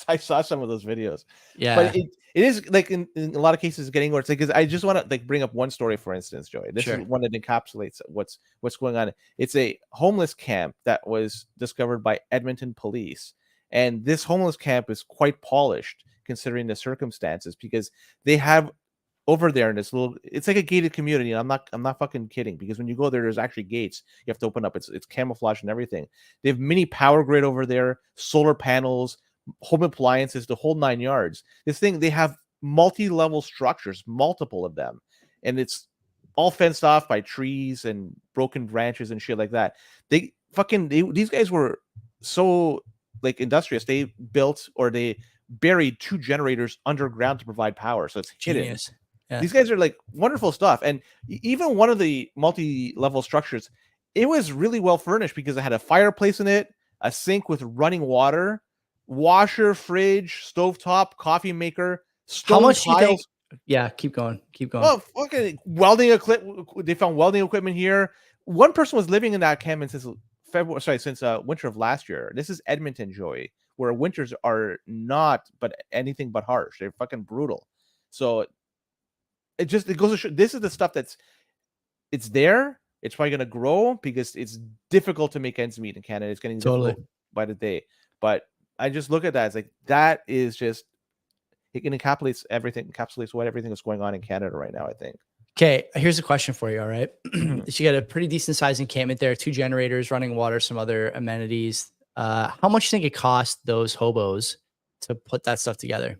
I saw some of those videos. Yeah, but it is like in a lot of cases getting worse. Because I just want to like bring up one story, for instance, Joey. This is one that encapsulates what's going on. It's a homeless camp that was discovered by Edmonton police. And this homeless camp is quite polished considering the circumstances because they have over there in this it's like a gated community. And I'm not fucking kidding because when you go there, there's actually gates you have to open up. It's camouflage and everything. They have mini power grid over there, solar panels, home appliances, the whole 9 yards. This thing, they have multi-level structures, multiple of them. And it's all fenced off by trees and broken branches and shit like that. These guys were so like industrious. They built or they buried 2 generators underground to provide power, so it's hidden. Yeah. These guys are like wonderful stuff. And even one of the multi-level structures, it was really well furnished because it had a fireplace in it, a sink with running water, washer, fridge, stovetop, coffee maker, How Stone much do you think? tiles. Yeah, keep going. Keep going. Well, fucking welding equipment. They found welding equipment here. One person was living in that cabin since February. Sorry, since winter of last year. This is Edmonton, Joey, where winters are not but anything but harsh. They're fucking brutal. So it goes to show, this is the stuff it's there. It's probably gonna grow because it's difficult to make ends meet in Canada. It's getting Totally. difficult by the day. But I just look at that. It's like that is just it encapsulates what everything is going on in Canada right now, I think. Okay, here's a question for you. All right. So you got a pretty decent sized encampment there, 2 generators, running water, some other amenities. How much do you think it cost those hobos to put that stuff together?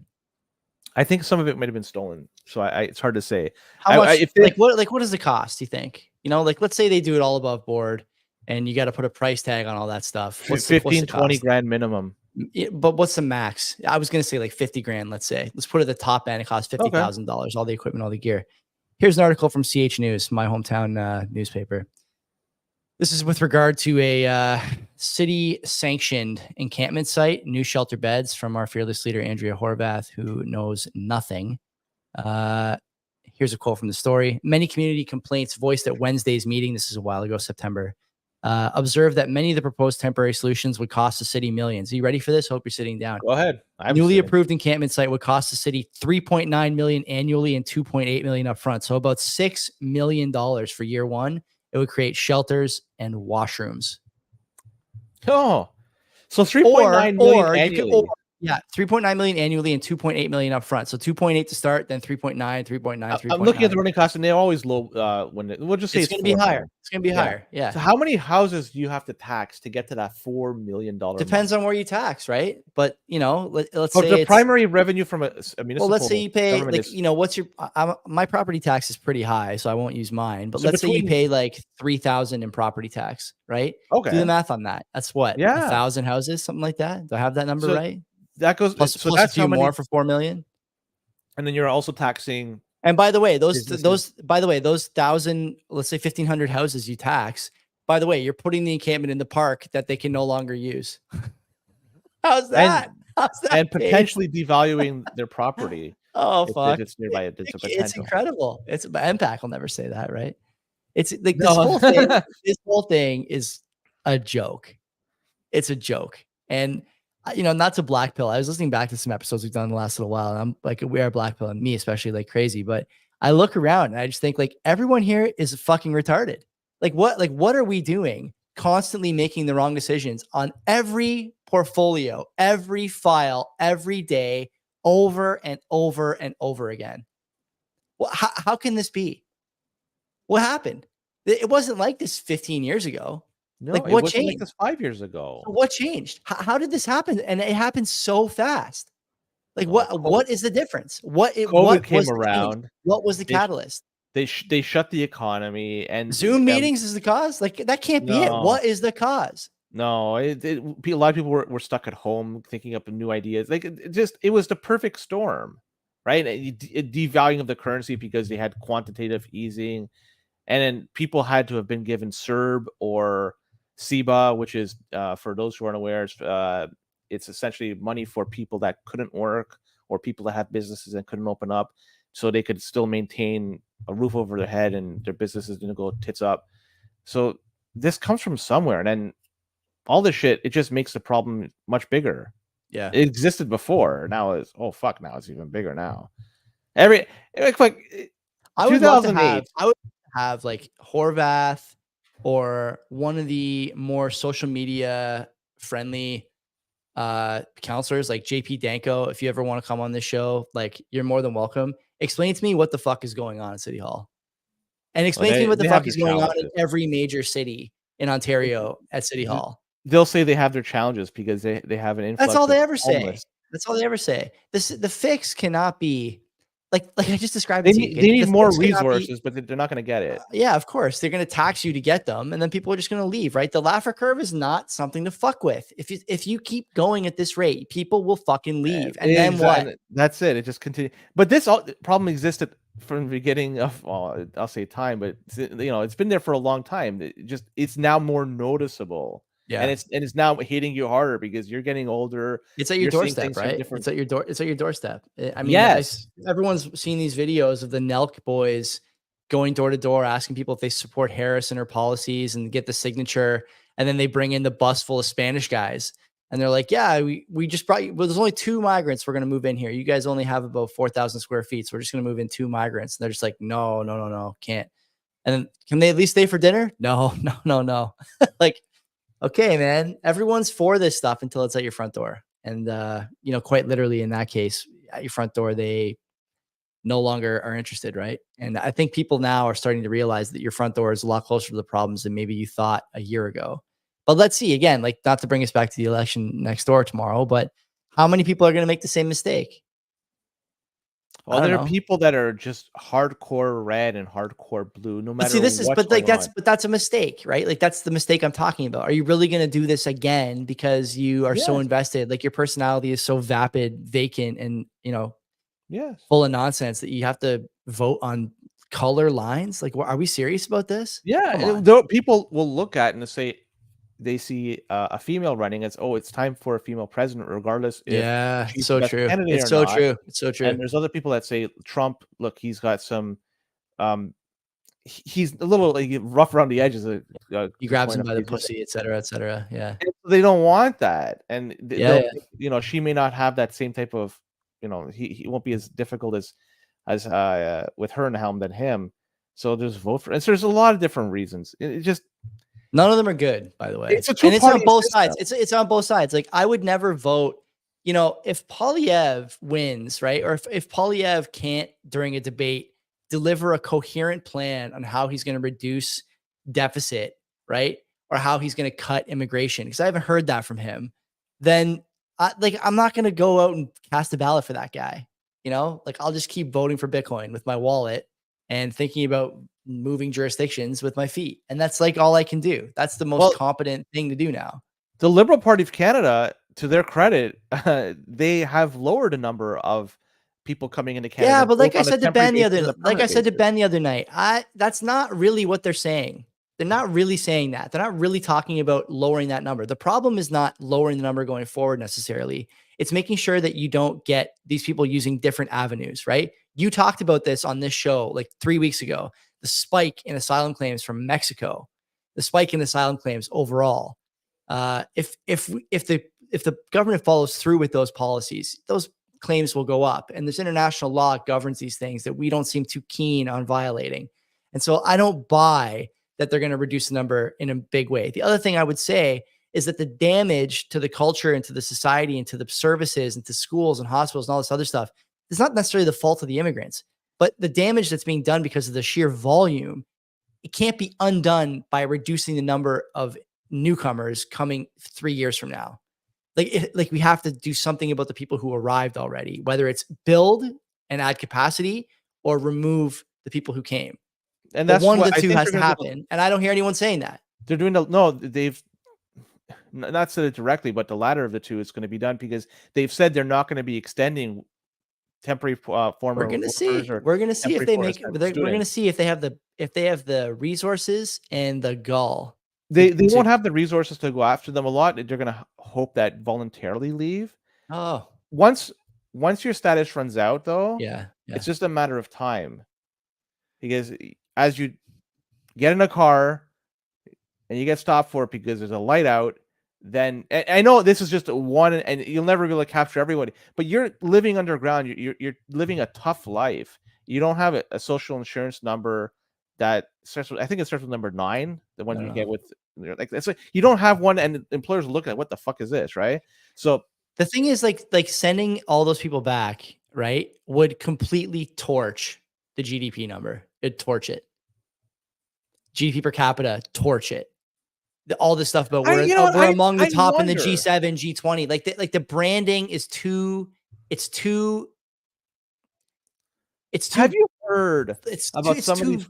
I think some of it might have been stolen, so it's hard to say. How much? What does it cost? Do you think? Like let's say they do it all above board, and you got to put a price tag on all that stuff. What's 15, the 20 cost? grand minimum. Yeah, but what's the max? I was gonna say like 50 grand. Let's say let's put it at the top end. It costs $50,000. All the equipment, all the gear. Here's an article from CH News, my hometown newspaper. This is with regard to a city-sanctioned encampment site, new shelter beds from our fearless leader, Andrea Horvath, who knows nothing. Here's a quote from the story. Many community complaints voiced at Wednesday's meeting, this is a while ago, September, observed that many of the proposed temporary solutions would cost the city millions. Are you ready for this? Hope you're sitting down. Go ahead. Newly approved encampment site would cost the city $3.9 million annually and $2.8 million upfront. So about $6 million for year one. It would create shelters and washrooms. Oh, so 3.9 million annually. Yeah, 3.9 million annually and 2.8 million upfront. So 2.8 to start, then 3.9, 3.9, 3.9. I'm looking at the running costs, and they're always low. We'll just say it's going to be higher. It's going to be higher. Yeah. So how many houses do you have to tax to get to that $4 million? Depends on where you tax, right? But let's say the primary revenue from a municipal. Well, let's say you pay what's your my property tax is pretty high, so I won't use mine. But let's say you pay like $3,000 in property tax, right? Okay. Do the math on that. That's what 1,000 houses, something like that. Do I have that number right? That goes plus a few more for 4 million. And then you're also taxing. And by the way, those 1,000, let's say 1,500 houses you tax. By the way, you're putting the encampment in the park that they can no longer use. How's that? And potentially devaluing their property. Oh fuck! It's nearby. It's incredible. It's MPAC will never say that, right? It's like this whole thing. This whole thing is a joke. It's a joke, and not to blackpill. I was listening back to some episodes we've done in the last little while, and I'm like, we are blackpilling, me especially, like crazy. But I look around and I just think like everyone here is fucking retarded. Like what are we doing? Constantly making the wrong decisions on every portfolio, every file, every day, over and over and over again. Well, how can this be? What happened? It wasn't like this 15 years ago. No, like what changed? Like this 5 years ago. What changed? How did this happen? And it happened so fast. Like what is the difference? What came around? What was the catalyst? They shut the economy, and Zoom meetings is the cause. Like that can't be it. What is the cause? No, a lot of people were stuck at home thinking up new ideas. Like it was the perfect storm, right? Devaluing of the currency because they had quantitative easing, and then people had to have been given CERB or CBA, which is for those who aren't aware, it's essentially money for people that couldn't work or people that have businesses that couldn't open up, so they could still maintain a roof over their head and their businesses didn't go tits up. So this comes from somewhere, and then all this shit, it just makes the problem much bigger. Yeah, it existed before. Now it's now it's even bigger. Now I would have like Horvath or one of the more social media friendly counselors like JP Danko. If you ever want to come on this show, like you're more than welcome. Explain to me what the fuck is going on at City Hall, and explain to me what the fuck is going on in every major city in Ontario at City Hall. They'll say they have their challenges because they have an influx. That's all they ever say. Homeless. That's all they ever say. The fix cannot be like I just described. They need more resources, but they're not going to get it. Yeah, of course they're going to tax you to get them, and then people are just going to leave. Right? The Laffer curve is not something to fuck with. If you keep going at this rate, people will fucking leave, and then what? That's it. It just continues. But this problem existed from the beginning of, I'll say time, but it's been there for a long time. It's now more noticeable. Yeah. and it's now hitting you harder because you're getting older. It's at your You're seeing doorstep, things from right? different. It's at your door. It's at your doorstep. I mean, Yes. everyone's seen these videos of the Nelk boys going door to door, asking people if they support Harris and her policies and get the signature. And then they bring in the bus full of Spanish guys. And they're like, yeah, we just brought you. Well, there's only 2 migrants we're going to move in here. You guys only have about 4,000 square feet. So we're just going to move in 2 migrants. And they're just like, no, can't. And then, can they at least stay for dinner? No. Like, okay, man, everyone's for this stuff until it's at your front door. And, quite literally in that case, at your front door, they no longer are interested, right? And I think people now are starting to realize that your front door is a lot closer to the problems than maybe you thought a year ago. But let's see, again, like, not to bring us back to the election next door tomorrow, but how many people are going to make the same mistake? Well, there are people that are just hardcore red and hardcore blue, no But see, matter what's going on. that's a mistake, right? Like, that's the mistake I'm talking about. Are you really going to do this again because you are so Yes. invested? Like, your personality is so vapid, vacant, and Yes. full of nonsense that you have to vote on color lines? Like, are we serious about this? Yeah, Come and on. though people will look at and say they see a female running, it's time for a female president, regardless if Yeah, she's the so best true. candidate It's or so not. true. It's so true. And there's other people that say Trump, look, he's got some, um, he's a little like, rough around the edges. He grabs him by the pussy, et cetera, et cetera. Yeah. And they don't want that, and Yeah, yeah. she may not have that same type of, he won't be as difficult as with her in the helm than him. So just vote for. And so there's a lot of different reasons. It just None of them are good, by the way. it's a And it's on two-party both system. sides. It's on both sides. Like, I would never vote, if Polyev wins, right? Or if Polyev can't, during a debate, deliver a coherent plan on how he's going to reduce deficit, right? Or how he's going to cut immigration, because I haven't heard that from him, then I'm not going to go out and cast a ballot for that guy. Like, I'll just keep voting for Bitcoin with my wallet and thinking about moving jurisdictions with my feet. And that's like all I can do. That's the most competent thing to do now. The Liberal Party of Canada, to their credit, they have lowered the number of people coming into Canada. Yeah, but like I both on a said to temporary Ben the basis other, and a permanent Ben the other night, that's not really what they're saying. They're not really saying that. They're not really talking about lowering that number. The problem is not lowering the number going forward necessarily. It's making sure that you don't get these people using different avenues, right? You talked about this on this show like 3 weeks ago, the spike in asylum claims from Mexico, the spike in asylum claims overall. If the government follows through with those policies, those claims will go up. And there's international law that governs these things that we don't seem too keen on violating. And so I don't buy that they're going to reduce the number in a big way. The other thing I would say is that the damage to the culture and to the society and to the services and to schools and hospitals and all this other stuff is not necessarily the fault of the immigrants, but the damage that's being done because of the sheer volume, it can't be undone by reducing the number of newcomers coming 3 years from now. Like we have to do something about the people who arrived already, whether it's build and add capacity or remove the people who came. And that's one of what the two has to happen. And I don't hear anyone saying that. They're doing they've not said it directly, but the latter of the two is going to be done because they've said they're not going to be extending temporary former. We're going to see. We're going to see if they make. We're going to see if they have the resources and the gall. They won't have the resources to go after them a lot. They're going to hope that voluntarily leave. Oh, once your status runs out, though, yeah, it's just a matter of time. Because as you get in a car and you get stopped for it because there's a light out, then I know this is just one, and you'll never be able to capture everybody. But you're living underground. You're living a tough life. You don't have a social insurance number that starts with, I think it starts with number 9, the one you get with, like, it's like you don't have one, and employers are looking at what the fuck is this, right? So the thing is, like sending all those people back, right, would completely torch the GDP number. It'd torch it. GDP per capita, torch it. All this stuff about we're among the top in the G7, G20. Like the branding is too. It's too. Have you heard about some of these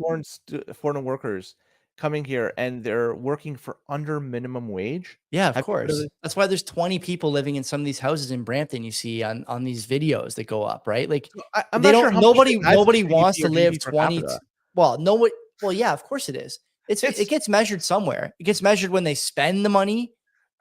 foreign workers coming here and they're working for under minimum wage? Yeah, of course. That's why there's 20 people living in some of these houses in Brampton you see on these videos that go up, right? Like, I'm not sure nobody wants to live 20. Well, yeah, of course it is. It gets measured somewhere. It gets measured when they spend the money,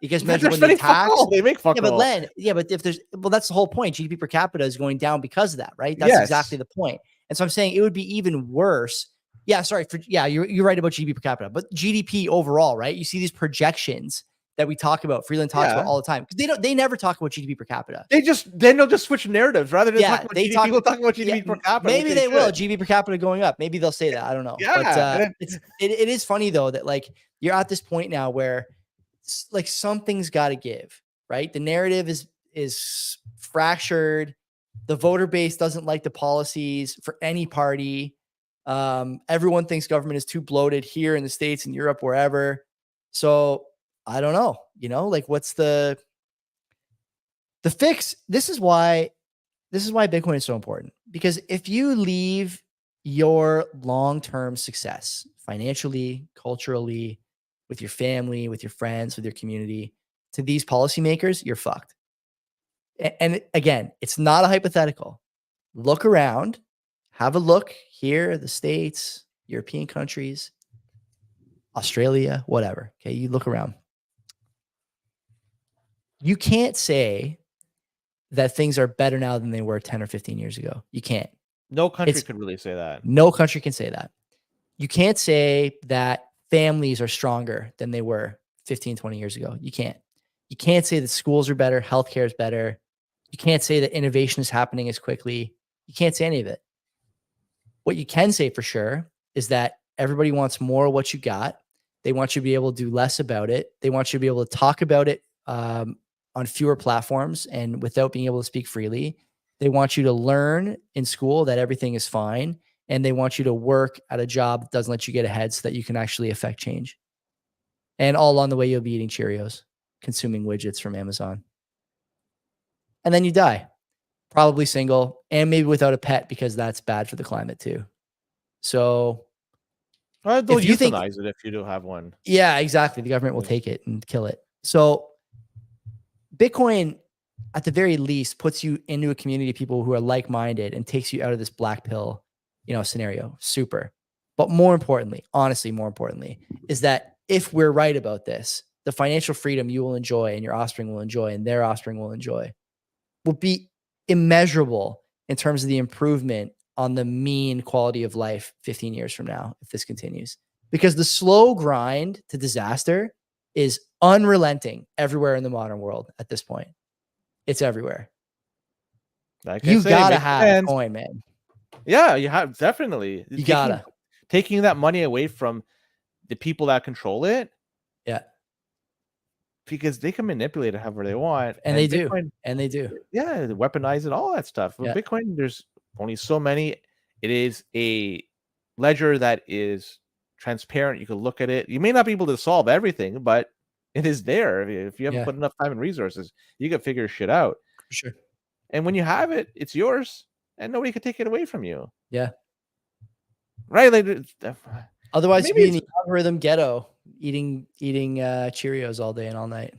Because They're imagine when spending they fuck tax. all. They make fuck Yeah, but all. Len, but if there's, that's the whole point. GDP per capita is going down because of that, right? That's Yes. exactly the point. And so I'm saying it would be even worse. Yeah, sorry. You're right about GDP per capita, but GDP overall, right? You see these projections that we talk about, Freeland talks about all the time, because they never talk about GDP per capita. Then they'll just switch narratives rather than talking about GDP. People talking about GDP per capita. Maybe they will. GDP per capita going up. Maybe they'll say that. I don't know. Yeah, but it is funny though that like you're at this point now where like something's got to give, right? The narrative is fractured. The voter base doesn't like the policies for any party. Everyone thinks government is too bloated here in the States and Europe, wherever. So I don't know, like what's the fix? This is why Bitcoin is so important, because if you leave your long-term success financially, culturally, with your family, with your friends, with your community to these policymakers, you're fucked. And again, it's not a hypothetical. Look around, have a look here, the States, European countries, Australia, whatever. Okay. You look around. You can't say that things are better now than they were 10 or 15 years ago. You can't. No country could really say that. No country can say that. You can't say that families are stronger than they were 15, 20 years ago. You can't. You can't say that schools are better, healthcare is better. You can't say that innovation is happening as quickly. You can't say any of it. What you can say for sure is that everybody wants more of what you got. They want you to be able to do less about it. They want you to be able to talk about it on fewer platforms and without being able to speak freely. They want you to learn in school that everything is fine. And they want you to work at a job that doesn't let you get ahead so that you can actually affect change. And all along the way, you'll be eating Cheerios, consuming widgets from Amazon. And then you die, probably single and maybe without a pet, because that's bad for the climate too. So they'll euthanize it if you do have one. Yeah, exactly. The government will take it and kill it. So Bitcoin, at the very least, puts you into a community of people who are like-minded and takes you out of this black pill, scenario. Super. But more importantly, honestly, more importantly, is that if we're right about this, the financial freedom you will enjoy and your offspring will enjoy and their offspring will enjoy will be immeasurable in terms of the improvement on the mean quality of life 15 years from now, if this continues. Because the slow grind to disaster is unrelenting everywhere in the modern world at this point. It's everywhere. You gotta have coin, man. Yeah, you have, definitely. You gotta. Taking that money away from the people that control it. Yeah. Because they can manipulate it however they want. And they do. And they do. Yeah, weaponize it, all that stuff. With Bitcoin, there's only so many. It is a ledger that is transparent. You can look at it. You may not be able to solve everything, but it is there. If you haven't put enough time and resources, you can figure shit out. For sure. And when you have it, it's yours, and nobody can take it away from you. Yeah. Right. Like, otherwise, you'd be in the algorithm ghetto, eating Cheerios all day and all night.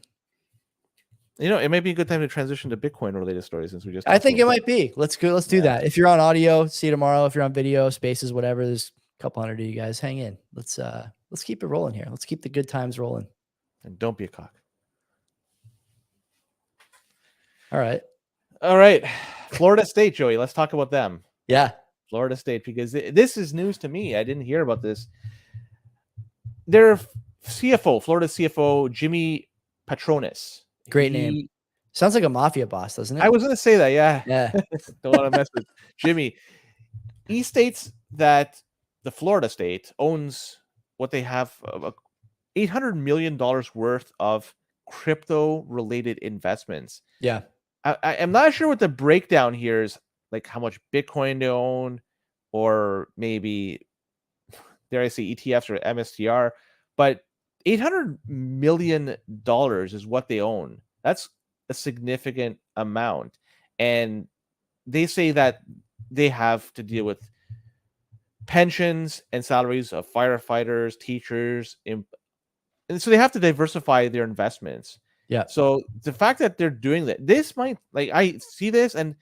It may be a good time to transition to Bitcoin-related stories, since we just. I think it might be. Let's go. Let's do that. If you're on audio, see you tomorrow. If you're on video, Spaces, whatever, there's a couple hundred of you guys. Hang in. Let's keep it rolling here. Let's keep the good times rolling. And don't be a cock. All right. Florida State, Joey. Let's talk about them. Yeah. Florida State, because this is news to me. I didn't hear about this. Their CFO, Florida CFO, Jimmy Patronis. Great name. Sounds like a mafia boss, doesn't it? I was going to say that, yeah. Yeah. Don't want to mess with Jimmy. He states that the Florida State owns what they have $800 million worth of crypto-related investments. Yeah. I'm not sure what the breakdown here is, like how much Bitcoin they own, or maybe, dare I say, ETFs or MSTR, but $800 million is what they own. That's a significant amount. And they say that they have to deal with pensions and salaries of firefighters, teachers, and so they have to diversify their investments. Yeah. So the fact that they're doing that, this might, like, I see this, and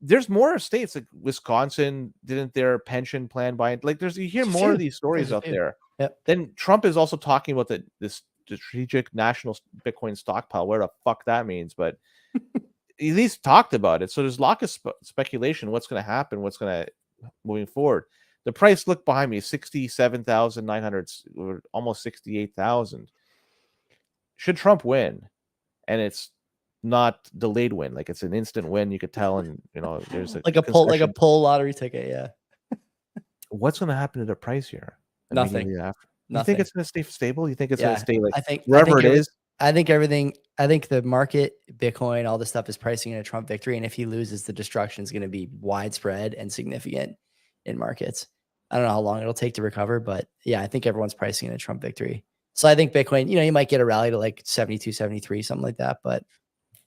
there's more states like Wisconsin didn't their pension plan buy, like, you hear more of these stories out there. Yep. Then Trump is also talking about this strategic national Bitcoin stockpile, where the fuck that means, but at least talked about it. So there's a lot of speculation what's going to happen, what's going to moving forward. The price, look behind me, 67,900, or almost 68,000. Should Trump win, and it's not delayed win, like it's an instant win, you could tell, and there's like a pull lottery ticket. Yeah. What's going to happen to the price here Nothing. immediately after? You Nothing. think it's going to stay stable? You think it's going to stay like wherever it is? I think everything. I think the market, Bitcoin, all this stuff is pricing in a Trump victory, and if he loses, the destruction is going to be widespread and significant in markets. I don't know how long it'll take to recover, but yeah, I think everyone's pricing in a Trump victory. So I think Bitcoin, you might get a rally to like 72, 73, something like that, but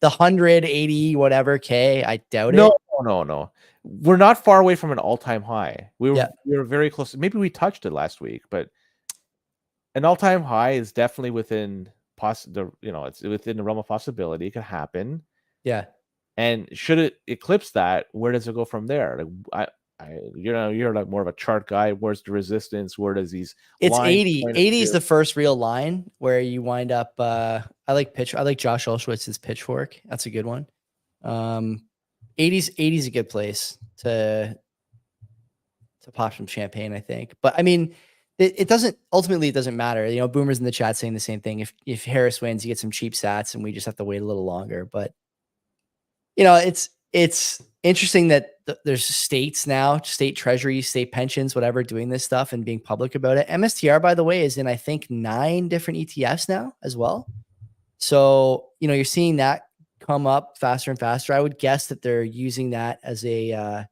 the 180 whatever K, I doubt it. No. We're not far away from an all-time high. We were very close. Maybe we touched it last week, but an all-time high is definitely within it's within the realm of possibility. It could happen. Yeah. And should it eclipse that, where does it go from there? Like you're like more of a chart guy. Where's the resistance? Where does these? It's 80. 80 is the first real line where you wind up. I like Josh Olshowitz's pitchfork. That's a good one. 80's a good place to pop some champagne, I think. But I mean, it doesn't matter. Boomers in the chat saying the same thing. If Harris wins, you get some cheap sats, and we just have to wait a little longer. But it's interesting that there's states now, state treasuries, state pensions, whatever, doing this stuff and being public about it. MSTR, by the way, is in, I think, 9 different ETFs now as well. So, you're seeing that come up faster and faster. I would guess that they're using that as a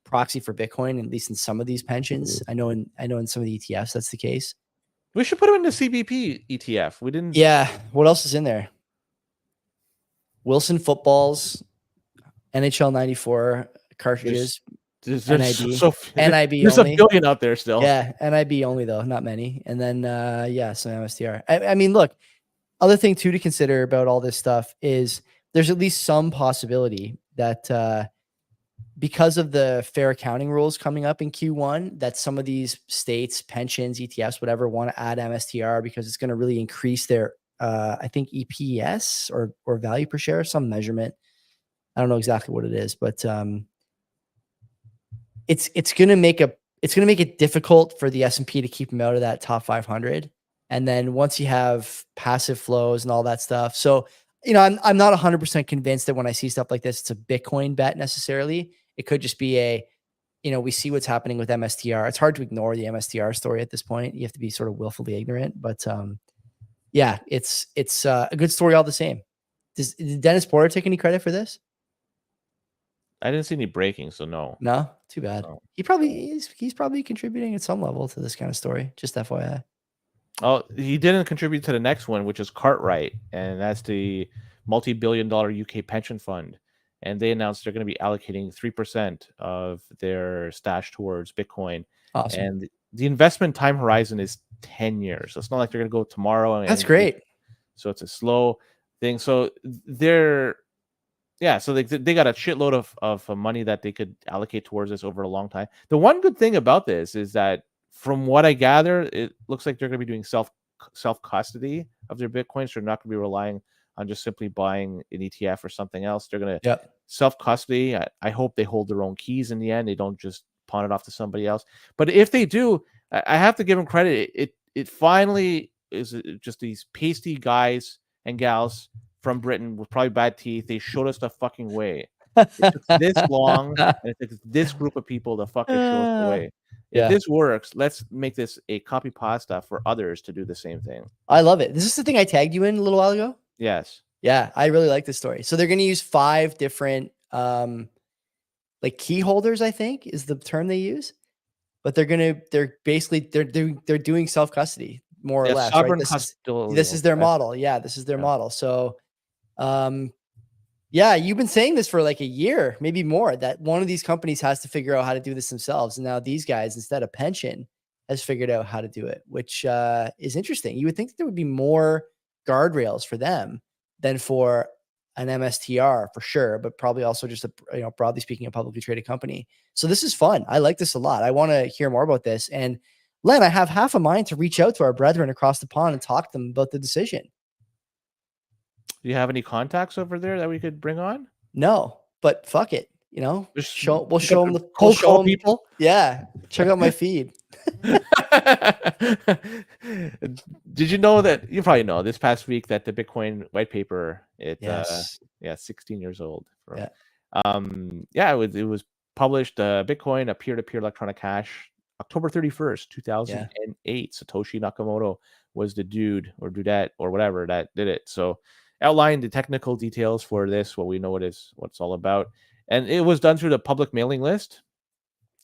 proxy for Bitcoin, at least in some of these pensions. I know in some of the ETFs, that's the case. We should put them in the CBP ETF. We didn't. Yeah. What else is in there? Wilson footballs, NHL 94 cartridges. There's NIB. NIB there's only. a billion out there still. Yeah, NIB only though, not many. And then some MSTR. I mean, look, other thing too to consider about all this stuff is there's at least some possibility that because of the fair accounting rules coming up in Q1, that some of these states, pensions, ETFs, whatever, want to add MSTR because it's going to really increase their I think EPS or value per share, some measurement. I don't know exactly what it is, but it's going to make it difficult for the S&P to keep them out of that top 500. And then once you have passive flows and all that stuff. So, I'm not 100% convinced that when I see stuff like this, it's a Bitcoin bet necessarily. It could just be we see what's happening with MSTR. It's hard to ignore the MSTR story at this point. You have to be sort of willfully ignorant, but yeah, it's a good story all the same. Did Dennis Porter take any credit for this? I didn't see any breaking, so no. No, too bad. No. He's probably contributing at some level to this kind of story. Just FYI. Oh, he didn't contribute to the next one, which is Cartwright, and that's the multi-billion-dollar UK pension fund. And they announced they're going to be allocating 3% of their stash towards Bitcoin. Awesome. And the investment time horizon is 10 years. So it's not like they're going to go tomorrow. That's great. So it's a slow thing. So they got a shitload of money that they could allocate towards this over a long time. The one good thing about this is that, from what I gather, it looks like they're going to be doing self custody of their Bitcoins. They're not going to be relying on just simply buying an ETF or something else. They're going to self custody. I hope they hold their own keys in the end. They don't just pawn it off to somebody else. But if they do, I have to give them credit. It finally is just these pasty guys and gals from Britain with probably bad teeth. They showed us the fucking way. It took this long, and it took this group of people to fucking show us the way. If this works, let's make this a copy pasta for others to do the same thing. I love it. Is this the thing I tagged you in a little while ago? Yes. Yeah, I really like this story. So they're going to use 5 different like key holders, I think is the term they use. But they're doing self-custody more or less. Right? This is their model. Yeah, this is their model. So yeah, you've been saying this for like a year, maybe more, that one of these companies has to figure out how to do this themselves. And now these guys, instead of pension, has figured out how to do it, which is interesting. You would think that there would be more guardrails for them than for an MSTR for sure, but probably also just broadly speaking, a publicly traded company. So this is fun. I like this a lot. I want to hear more about this. And Len, I have half a mind to reach out to our brethren across the pond and talk to them about the decision. Do you have any contacts over there that we could bring on? No, but fuck it. You know, Just we'll show them the cold call people. Yeah, check out my feed. Did you know that, you probably know, this past week that the Bitcoin white paper, Yes. 16 years old. Yeah. It was published, Bitcoin, a peer-to-peer electronic cash, October 31st, 2008. Satoshi Nakamoto was the dude or dudette or whatever that did it. So outlined the technical details for this, what we know what it's all about. And it was done through the public mailing list.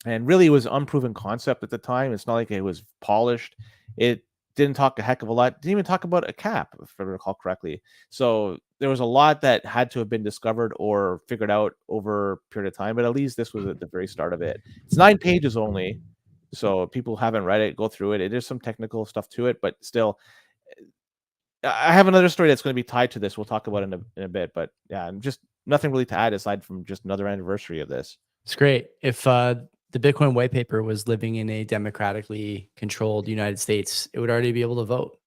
And really, it was an unproven concept at the time. It's not like it was polished. It didn't talk a heck of a lot. Didn't even talk about a cap, if I recall correctly. So there was a lot that had to have been discovered or figured out over a period of time. But at least this was at the very start of it. It's 9 pages only. So people haven't read it, go through it. There's some technical stuff to it, but still, I have another story that's going to be tied to this. We'll talk about it in a bit. But yeah, just nothing really to add aside from just another anniversary of this. It's great. If the Bitcoin white paper was living in a democratically controlled United States, it would already be able to vote.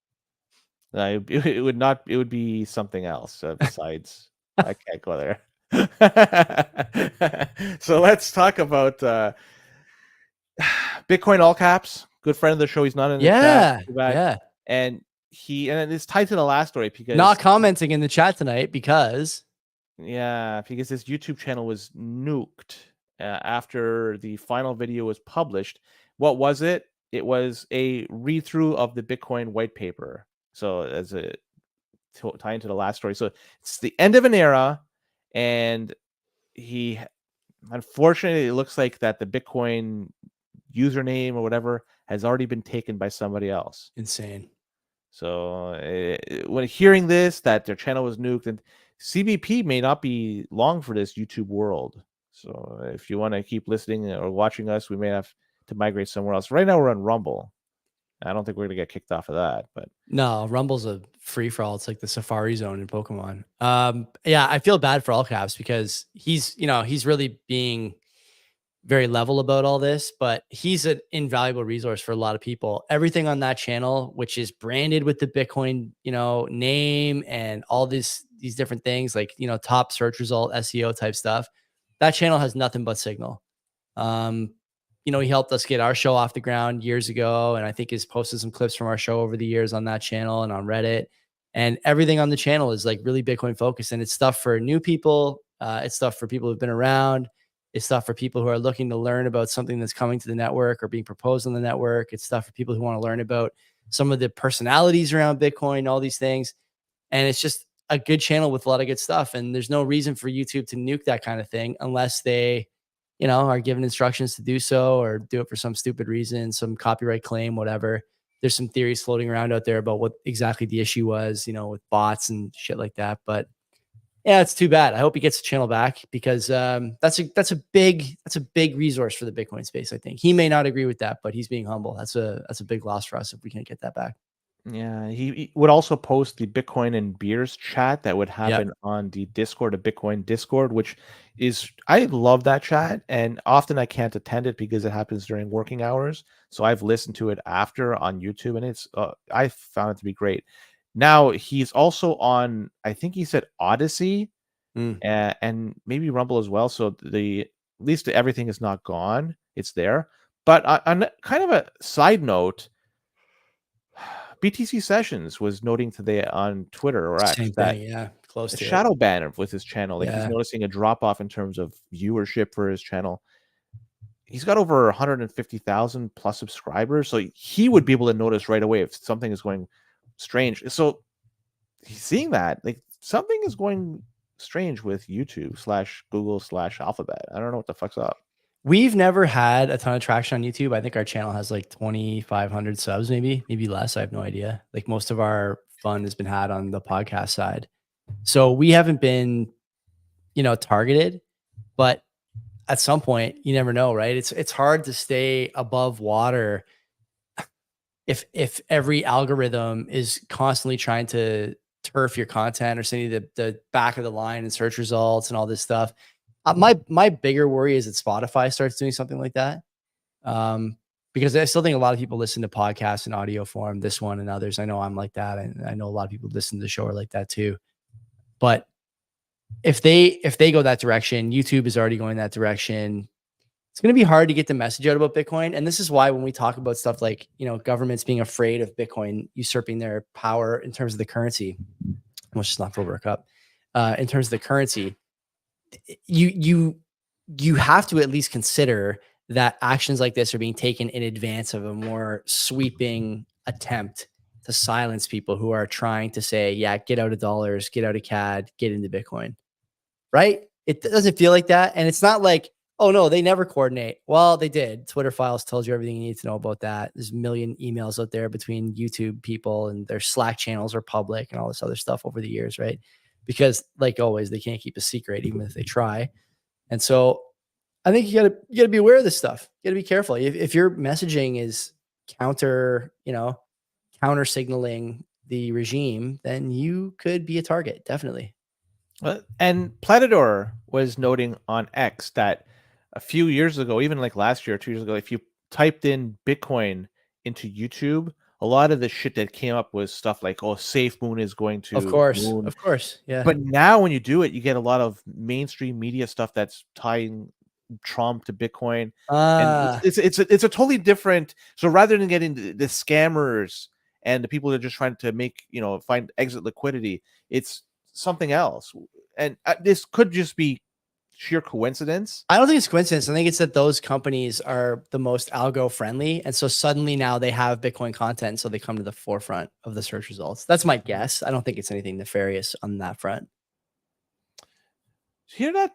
It would not. It would be something else besides. I can't go there. So let's talk about Bitcoin all caps. Good friend of the show. He's not in the chat. Yeah. And it's tied to the last story because not commenting in the chat tonight because his YouTube channel was nuked after the final video was published. What was it? It was a read-through of the Bitcoin white paper. So as a tie into the last story, so it's the end of an era, and unfortunately, it looks like that the Bitcoin username or whatever has already been taken by somebody else. Insane. So when hearing this, that their channel was nuked, and CBP may not be long for this YouTube world. So if you want to keep listening or watching us, we may have to migrate somewhere else. Right now we're on Rumble. I don't think we're gonna get kicked off of that, but no, Rumble's a free for all. It's like the Safari Zone in Pokemon. I feel bad for all caps because he's really being very level about all this, but he's an invaluable resource for a lot of people. Everything on that channel, which is branded with the Bitcoin, name and all these different things like, top search result, SEO type stuff. That channel has nothing but signal. He helped us get our show off the ground years ago. And I think he's posted some clips from our show over the years on that channel and on Reddit. And everything on the channel is like really Bitcoin focused. And it's stuff for new people. It's stuff for people who've been around. It's stuff for people who are looking to learn about something that's coming to the network or being proposed on the network. It's stuff for people who want to learn about some of the personalities around Bitcoin, all these things. And it's just a good channel with a lot of good stuff. And there's no reason for YouTube to nuke that kind of thing unless they, are given instructions to do so or do it for some stupid reason, some copyright claim, whatever. There's some theories floating around out there about what exactly the issue was, with bots and shit like that. But yeah, it's too bad. I hope he gets the channel back because that's a big resource for the Bitcoin space. I think he may not agree with that, but he's being humble. That's a big loss for us if we can't get that back. Yeah, he would also post the Bitcoin and beers chat that would happen on the Discord, the Bitcoin Discord, which is, I love that chat, and often I can't attend it because it happens during working hours. So I've listened to it after on YouTube, and it's I found it to be great. Now he's also on, I think he said Odyssey, and maybe Rumble as well. So at least everything is not gone; it's there. But on kind of a side note, BTC Sessions was noting today on Twitter or X that close to shadow ban with his channel. Like he's Yeah. noticing a drop off in terms of viewership for his channel. He's got over 150,000 plus subscribers, so he would be able to notice right away if something is going strange. So he's seeing that like something is going strange with YouTube / Google / Alphabet. I don't know what the fuck's up. We've never had a ton of traction on YouTube. I think our channel has like 2,500 subs, maybe less. I have no idea. Like most of our fun has been had on the podcast side. So we haven't been, targeted, but at some point you never know, right? It's hard to stay above water if every algorithm is constantly trying to turf your content or send you the back of the line and search results and all this stuff. My bigger worry is that Spotify starts doing something like that, because I still think a lot of people listen to podcasts in audio form, this one and others. I know I'm like that, and I know a lot of people listen to the show are like that too. But if they go that direction, YouTube is already going that direction. It's going to be hard to get the message out about Bitcoin. And this is why when we talk about stuff like, governments being afraid of Bitcoin usurping their power in terms of the currency, let's just not fill our cup. In terms of the currency, you have to at least consider that actions like this are being taken in advance of a more sweeping attempt to silence people who are trying to say, yeah, get out of dollars, get out of CAD, get into Bitcoin. Right? It doesn't feel like that. And it's not like, oh no, they never coordinate. Well, they did. Twitter files tells you everything you need to know about that. There's a million emails out there between YouTube people, and their Slack channels are public and all this other stuff over the years, right? Because like always, they can't keep a secret even if they try. And so I think you gotta be aware of this stuff. You gotta be careful. If your messaging is counter signaling the regime, then you could be a target. Definitely. And Platador was noting on X that a few years ago, even like last year or 2 years ago, if you typed in Bitcoin into YouTube, a lot of the shit that came up was stuff like, oh, Safe Moon is going to moon. Of course. Yeah. But now when you do it, you get a lot of mainstream media stuff that's tying Trump to Bitcoin. And it's a totally different. So rather than getting the scammers and the people that are just trying to make, find exit liquidity, it's something else. And this could just be sheer coincidence. I don't think it's coincidence. I think it's that those companies are the most algo friendly. And so suddenly now they have Bitcoin content. So they come to the forefront of the search results. That's my guess. I don't think it's anything nefarious on that front. Hear that?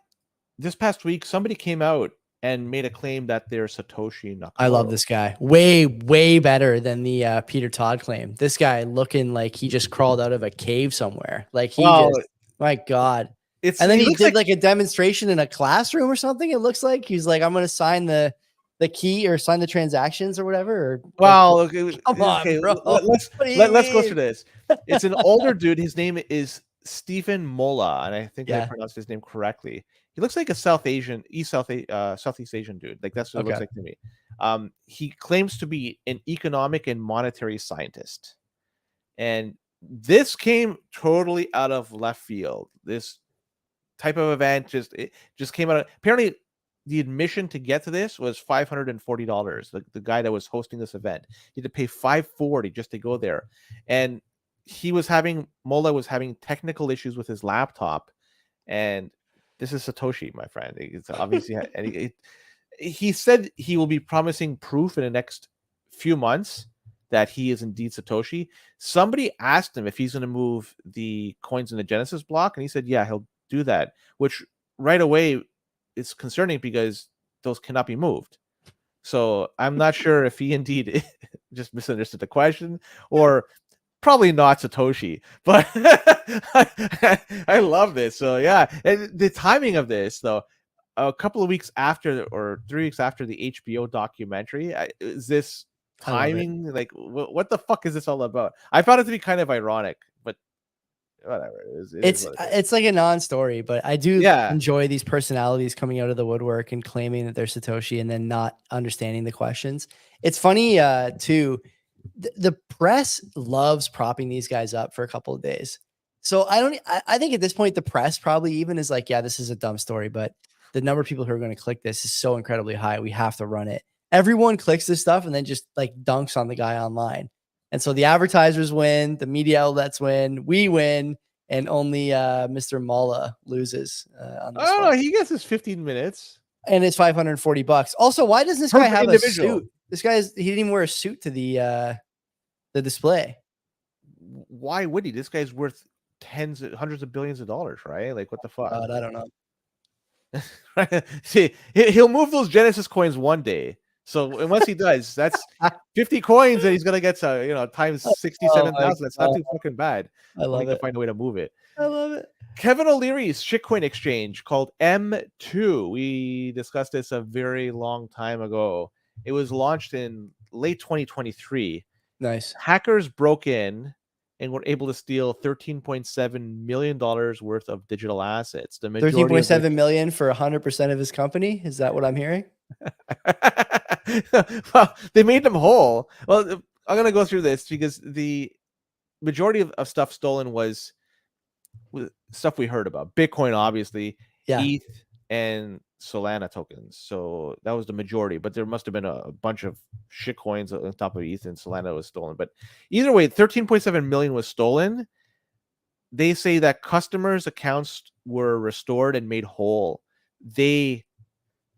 This past week, somebody came out and made a claim that they're Satoshi Nakamoto. I love this guy. Way, way better than the Peter Todd claim. This guy looking like he just crawled out of a cave somewhere. Like my God. And then he did like a demonstration in a classroom or something. It looks like he's like, I'm going to sign the key or sign the transactions or whatever. Well, come on, bro. Let's go through this. It's an older dude. His name is Stephen Mola, and I think I pronounced his name correctly. He looks like a Southeast Asian dude. Like that's what it looks like to me. He claims to be an economic and monetary scientist, and this came totally out of left field. This type of event just came out. Apparently, the admission to get to this was $540. The guy that was hosting this event, he had to pay $540 just to go there, and Mola was having technical issues with his laptop, and this is Satoshi, my friend. It's obviously he said he will be promising proof in the next few months that he is indeed Satoshi. Somebody asked him if he's going to move the coins in the Genesis block, and he said, yeah, he'll do that, which right away is concerning because those cannot be moved. So I'm not sure if he indeed just misunderstood the question or probably not Satoshi, but I love this. So yeah, and the timing of this though, a couple of weeks after or 3 weeks after the HBO documentary, is this timing like what the fuck is this all about? I found it to be kind of ironic, but whatever. It's like a non-story, but I do enjoy these personalities coming out of the woodwork and claiming that they're Satoshi and then not understanding the questions. It's funny too. The press loves propping these guys up for a couple of days. So I think at this point, the press probably even is like, yeah, this is a dumb story, but the number of people who are going to click this is so incredibly high. We have to run it. Everyone clicks this stuff and then just like dunks on the guy online. And so the advertisers win, the media outlets win, we win, and only Mr. Mala loses on this one. He gets his 15 minutes. And it's $540. Also, why does this guy have a suit? He didn't even wear a suit to the display. Why would he? This guy's worth hundreds of billions of dollars, right? Like what the fuck? God, I don't know. See, he'll move those Genesis coins one day. So once he does, that's 50 coins, and he's gonna get times 67,000. That's not too fucking bad. I love it. To find a way to move it. I love it. Kevin O'Leary's shitcoin exchange called M2. We discussed this a very long time ago. It was launched in late 2023. Nice. Hackers broke in and were able to steal $13.7 million worth of digital assets. The majority $13.7 million for 100% of his company. Is that what I'm hearing? Well, they made them whole. Well, I'm gonna go through this because the majority of stuff stolen was stuff we heard about. Bitcoin, obviously, Yeah. ETH, and Solana tokens. So that was the majority, but there must have been a bunch of shit coins on top of ETH and Solana was stolen. But either way, 13.7 million was stolen. They say that customers' accounts were restored and made whole. They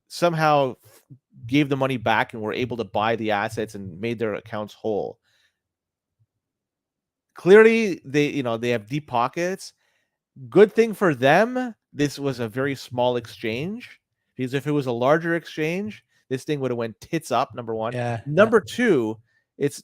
somehow gave the money back and were able to buy the assets and made their accounts whole. Clearly, they have deep pockets. Good thing for them, this was a very small exchange, because if it was a larger exchange, this thing would have went tits up, number one. Yeah. Number two, this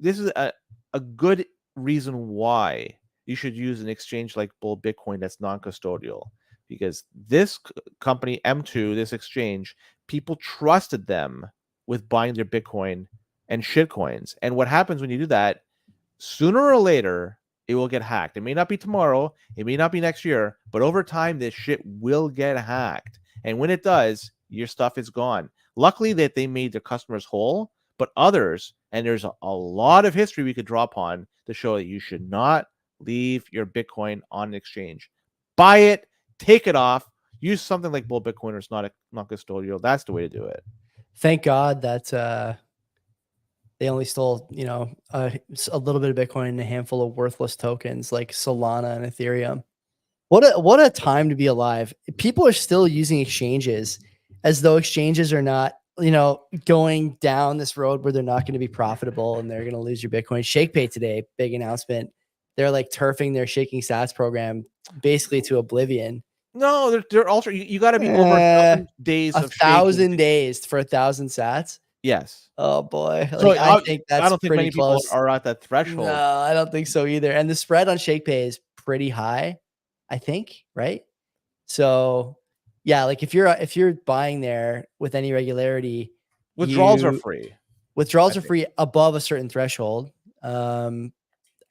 is a good reason why you should use an exchange like Bull Bitcoin that's non-custodial, because this company, M2, this exchange, people trusted them with buying their Bitcoin and shitcoins. And what happens when you do that, sooner or later, it will get hacked. It may not be tomorrow, it may not be next year, but over time, this shit will get hacked. And when it does, your stuff is gone. Luckily that they made their customers whole, but others, and there's a lot of history we could draw upon to show that you should not leave your Bitcoin on an exchange. Buy it, take it off, use something like Bull Bitcoin, or it's not custodial. That's the way to do it. Thank God that they only stole, a little bit of Bitcoin and a handful of worthless tokens like Solana and Ethereum. What a time to be alive. People are still using exchanges as though exchanges are not, going down this road where they're not going to be profitable and they're going to lose your Bitcoin. ShakePay today, big announcement. They're like turfing their shaking sats program basically to oblivion. No, they're also, you got to be over 1,000 days of shaking. 1,000 days for 1,000 sats. Yes. Oh boy. So I think that's I don't think pretty many close. people are at that threshold. No, I don't think so either. And the spread on ShakePay is pretty high, I think, right? So yeah, like if you're buying there with any regularity, Withdrawals are free. Withdrawals are free above a certain threshold. The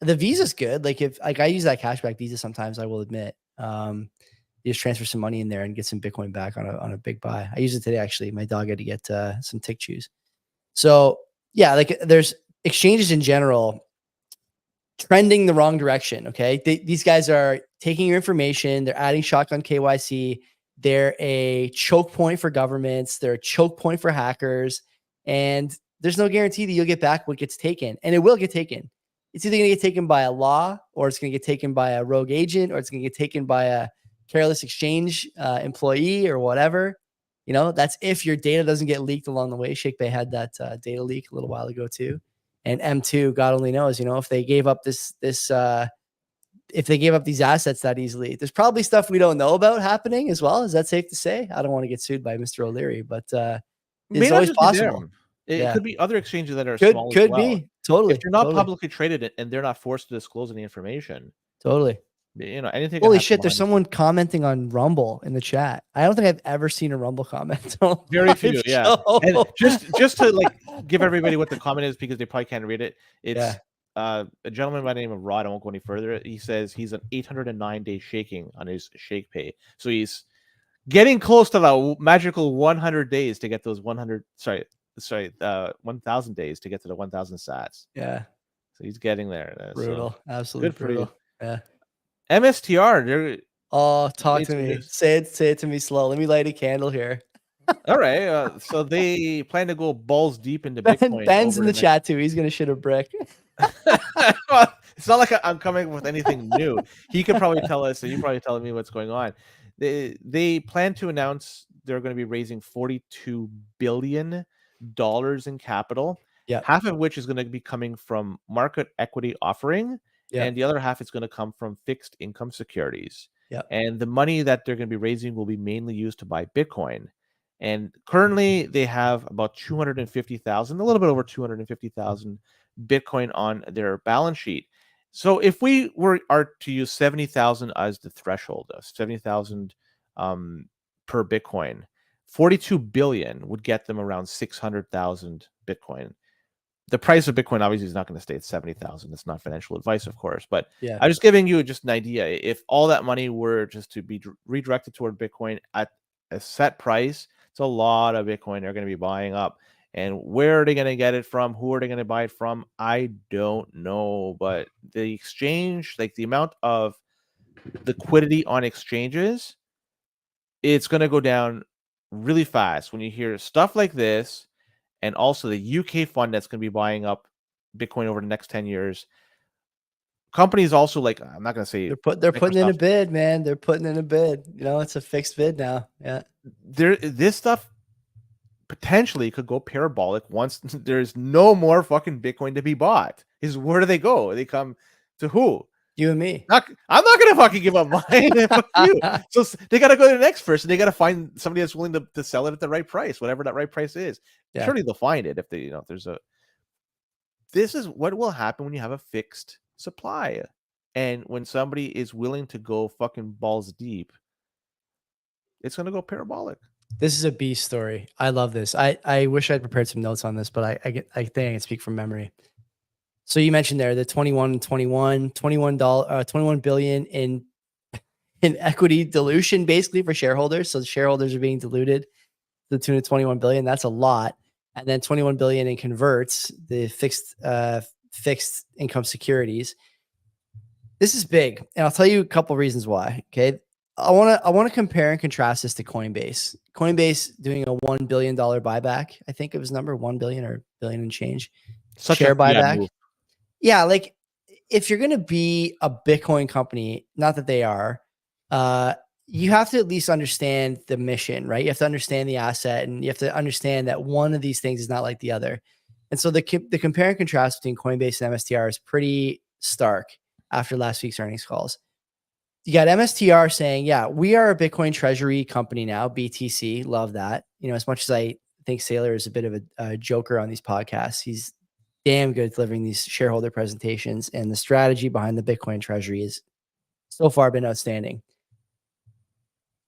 Visa's good. Like I use that cashback Visa sometimes, I will admit. You just transfer some money in there and get some Bitcoin back on a big buy. I used it today actually. My dog had to get some tick chews. So yeah, like there's exchanges in general trending the wrong direction. Okay. These guys are taking your information. They're adding shotgun KYC. They're a choke point for governments. They're a choke point for hackers. And there's no guarantee that you'll get back what gets taken. And it will get taken. It's either going to get taken by a law, or it's going to get taken by a rogue agent, or it's going to get taken by a careless exchange employee or whatever. That's if your data doesn't get leaked along the way. ShakePay had that data leak a little while ago too. And M2, God only knows, if they gave up if they gave up these assets that easily, there's probably stuff we don't know about happening as well. Is that safe to say? I don't want to get sued by Mr. O'Leary, but it's always possible. It could be other exchanges that are could small as well. be totally. If you're not publicly traded and they're not forced to disclose any information, totally. Anything. Holy shit! There's someone commenting on Rumble in the chat. I don't think I've ever seen a Rumble comment. Very few, yeah. And just to like give everybody what the comment is, because they probably can't read it. It's a gentleman by the name of Rod. I won't go any further. He says he's an 809-day shaking on his ShakePay, so he's getting close to the magical 100 days to get those 1,000 days to get to the 1,000 sats. Yeah. So he's getting there. Brutal, absolutely brutal. Yeah. MSTR. Talk to me. Say it to me slow. Let me light a candle here. All right. So they plan to go balls deep into Bitcoin. Ben's in the chat too. He's gonna shit a brick. Well, it's not like I'm coming with anything new. He could probably tell us, and you probably telling me what's going on. They plan to announce they're going to be raising $42 billion in capital. Yeah. Half of which is going to be coming from market equity offering. And the other half is going to come from fixed income securities. Yeah. And the money that they're going to be raising will be mainly used to buy Bitcoin. And currently they have about 250,000, a little bit over 250,000 Bitcoin on their balance sheet. So if we are to use 70,000 as the threshold, of 70,000 per Bitcoin, 42 billion would get them around 600,000 Bitcoin. The price of Bitcoin obviously is not going to stay at 70,000. That's not financial advice, of course, but I'm just giving you just an idea. If all that money were just to be redirected toward Bitcoin at a set price, it's a lot of Bitcoin they're going to be buying up. And where are they going to get it from? Who are they going to buy it from? I don't know. But the exchange, like the amount of liquidity on exchanges, it's going to go down really fast when you hear stuff like this. And also the UK fund that's going to be buying up Bitcoin over the next 10 years. Companies also, like, I'm not going to say they're putting in a bid, man. They're putting in a bid. You know, it's a fixed bid now. Yeah. This stuff potentially could go parabolic once there's no more fucking Bitcoin to be bought. Is where do they go? They come to who? You and me. I'm not gonna fucking give up mine. Fuck you. So they gotta go to the next person. They gotta find somebody that's willing to sell it at the right price, whatever that right price is. Yeah. Surely they'll find it if they, if there's a. This is what will happen when you have a fixed supply, and when somebody is willing to go fucking balls deep, it's gonna go parabolic. This is a beast story. I love this. I wish I'd prepared some notes on this, but I think I can speak from memory. So you mentioned there the 21 billion in equity dilution basically for shareholders. So the shareholders are being diluted to the tune of 21 billion. That's a lot. And then 21 billion in converts, the fixed income securities. This is big. And I'll tell you a couple of reasons why. Okay. I want to compare and contrast this to Coinbase. Coinbase doing a $1 billion buyback. I think it was number 1 billion or billion and change. Such share a buyback. Move. Yeah. Like if you're going to be a Bitcoin company, not that they are, you have to at least understand the mission, right? You have to understand the asset, and you have to understand that one of these things is not like the other. And so the compare and contrast between Coinbase and MSTR is pretty stark after last week's earnings calls. You got MSTR saying, yeah, we are a Bitcoin treasury company now, BTC. Love that. You know, as much as I think Saylor is a bit of a joker on these podcasts, he's damn good at delivering these shareholder presentations, and the strategy behind the Bitcoin treasury has so far been outstanding.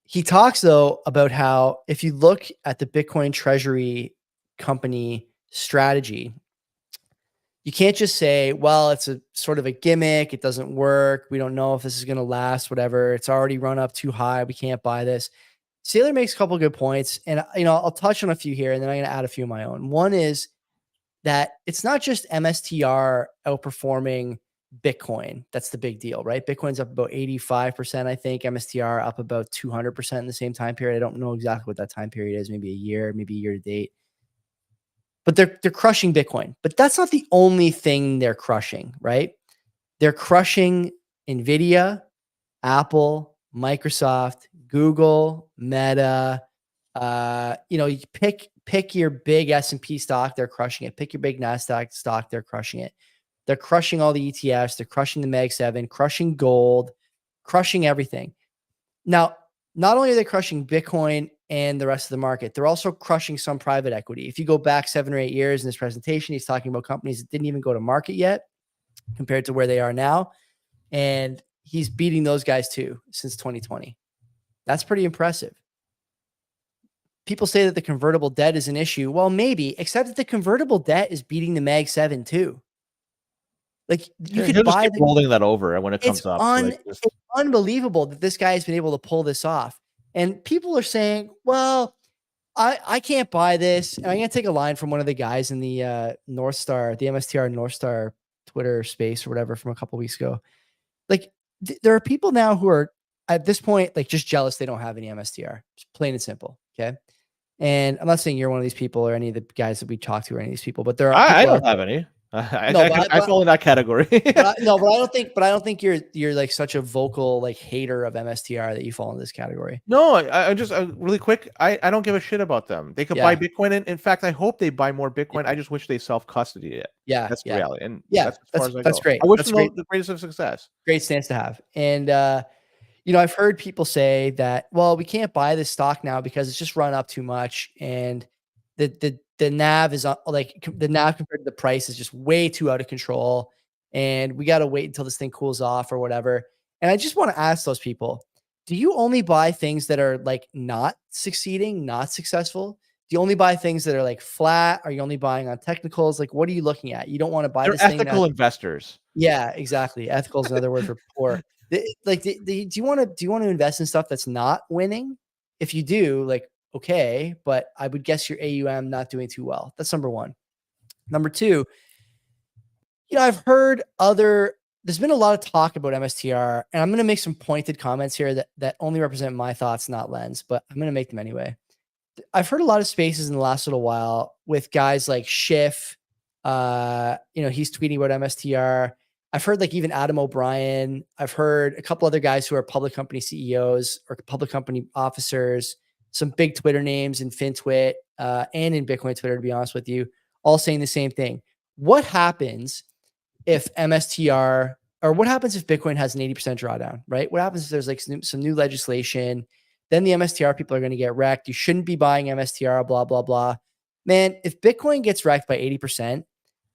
He talks, though, about how if you look at the Bitcoin treasury company strategy, you can't just say, well, it's a sort of a gimmick. It doesn't work. We don't know if this is going to last, whatever. It's already run up too high. We can't buy this. Saylor makes a couple of good points, and I'll touch on a few here, and then I'm going to add a few of my own. One is that it's not just MSTR outperforming Bitcoin. That's the big deal, right? Bitcoin's up about 85%, I think. MSTR up about 200% in the same time period. I don't know exactly what that time period is, maybe a year to date. But they're crushing Bitcoin. But that's not the only thing they're crushing, right? They're crushing Nvidia, Apple, Microsoft, Google, Meta. You pick your big S&P stock, they're crushing it. Pick your big NASDAQ stock, they're crushing it. They're crushing all the ETFs. They're crushing the Mag 7, crushing gold, crushing everything. Now, not only are they crushing Bitcoin and the rest of the market, they're also crushing some private equity. If you go back 7 or 8 years in this presentation, he's talking about companies that didn't even go to market yet compared to where they are now. And he's beating those guys too since 2020. That's pretty impressive. People say that the convertible debt is an issue. Well, maybe, except that the convertible debt is beating the Mag 7 too. Like you could buy just keep rolling that over when it comes up. It's unbelievable that this guy has been able to pull this off. And people are saying, well, I can't buy this. And I'm going to take a line from one of the guys in the North Star, the MSTR North Star Twitter space or whatever from a couple of weeks ago. Like there are people now who are at this point, like just jealous they don't have any MSTR. Just plain and simple. Okay. And I'm not saying you're one of these people or any of the guys that we talk to or any of these people, but there are I don't have any. I fall in that category. but I don't think you're like such a vocal like hater of MSTR that you fall in this category. No, I just really quick. I don't give a shit about them. They could buy Bitcoin, and in fact, I hope they buy more Bitcoin. I just wish they self-custody it. Yeah, that's the reality. And that's as far as I go. Great. I wish them the greatest of success. Great stance to have. And I've heard people say that, well, we can't buy this stock now because it's just run up too much, and the NAV is like the NAV compared to the price is just way too out of control, and we got to wait until this thing cools off or whatever. And I just want to ask those people, do you only buy things that are like not succeeding, not successful? Do you only buy things that are like flat? Are you only buying on technicals? Like, what are you looking at? You don't want to buy this thing. Ethical investors. Yeah, exactly. Ethical is another word for poor. Do you want to invest in stuff that's not winning? If you do, like, okay, but I would guess your AUM not doing too well. That's number one. Number two, I've heard there's been a lot of talk about MSTR, and I'm going to make some pointed comments here that only represent my thoughts, not Len's, but I'm going to make them anyway. I've heard a lot of spaces in the last little while with guys like Schiff. He's tweeting about MSTR. I've heard like even Adam O'Brien. I've heard a couple other guys who are public company CEOs or public company officers, some big Twitter names in FinTwit and in Bitcoin Twitter, to be honest with you, all saying the same thing. What happens if MSTR, or what happens if Bitcoin has an 80% drawdown, right? What happens if there's like some new legislation? Then the MSTR people are going to get wrecked. You shouldn't be buying MSTR, blah, blah, blah. Man, if Bitcoin gets wrecked by 80%,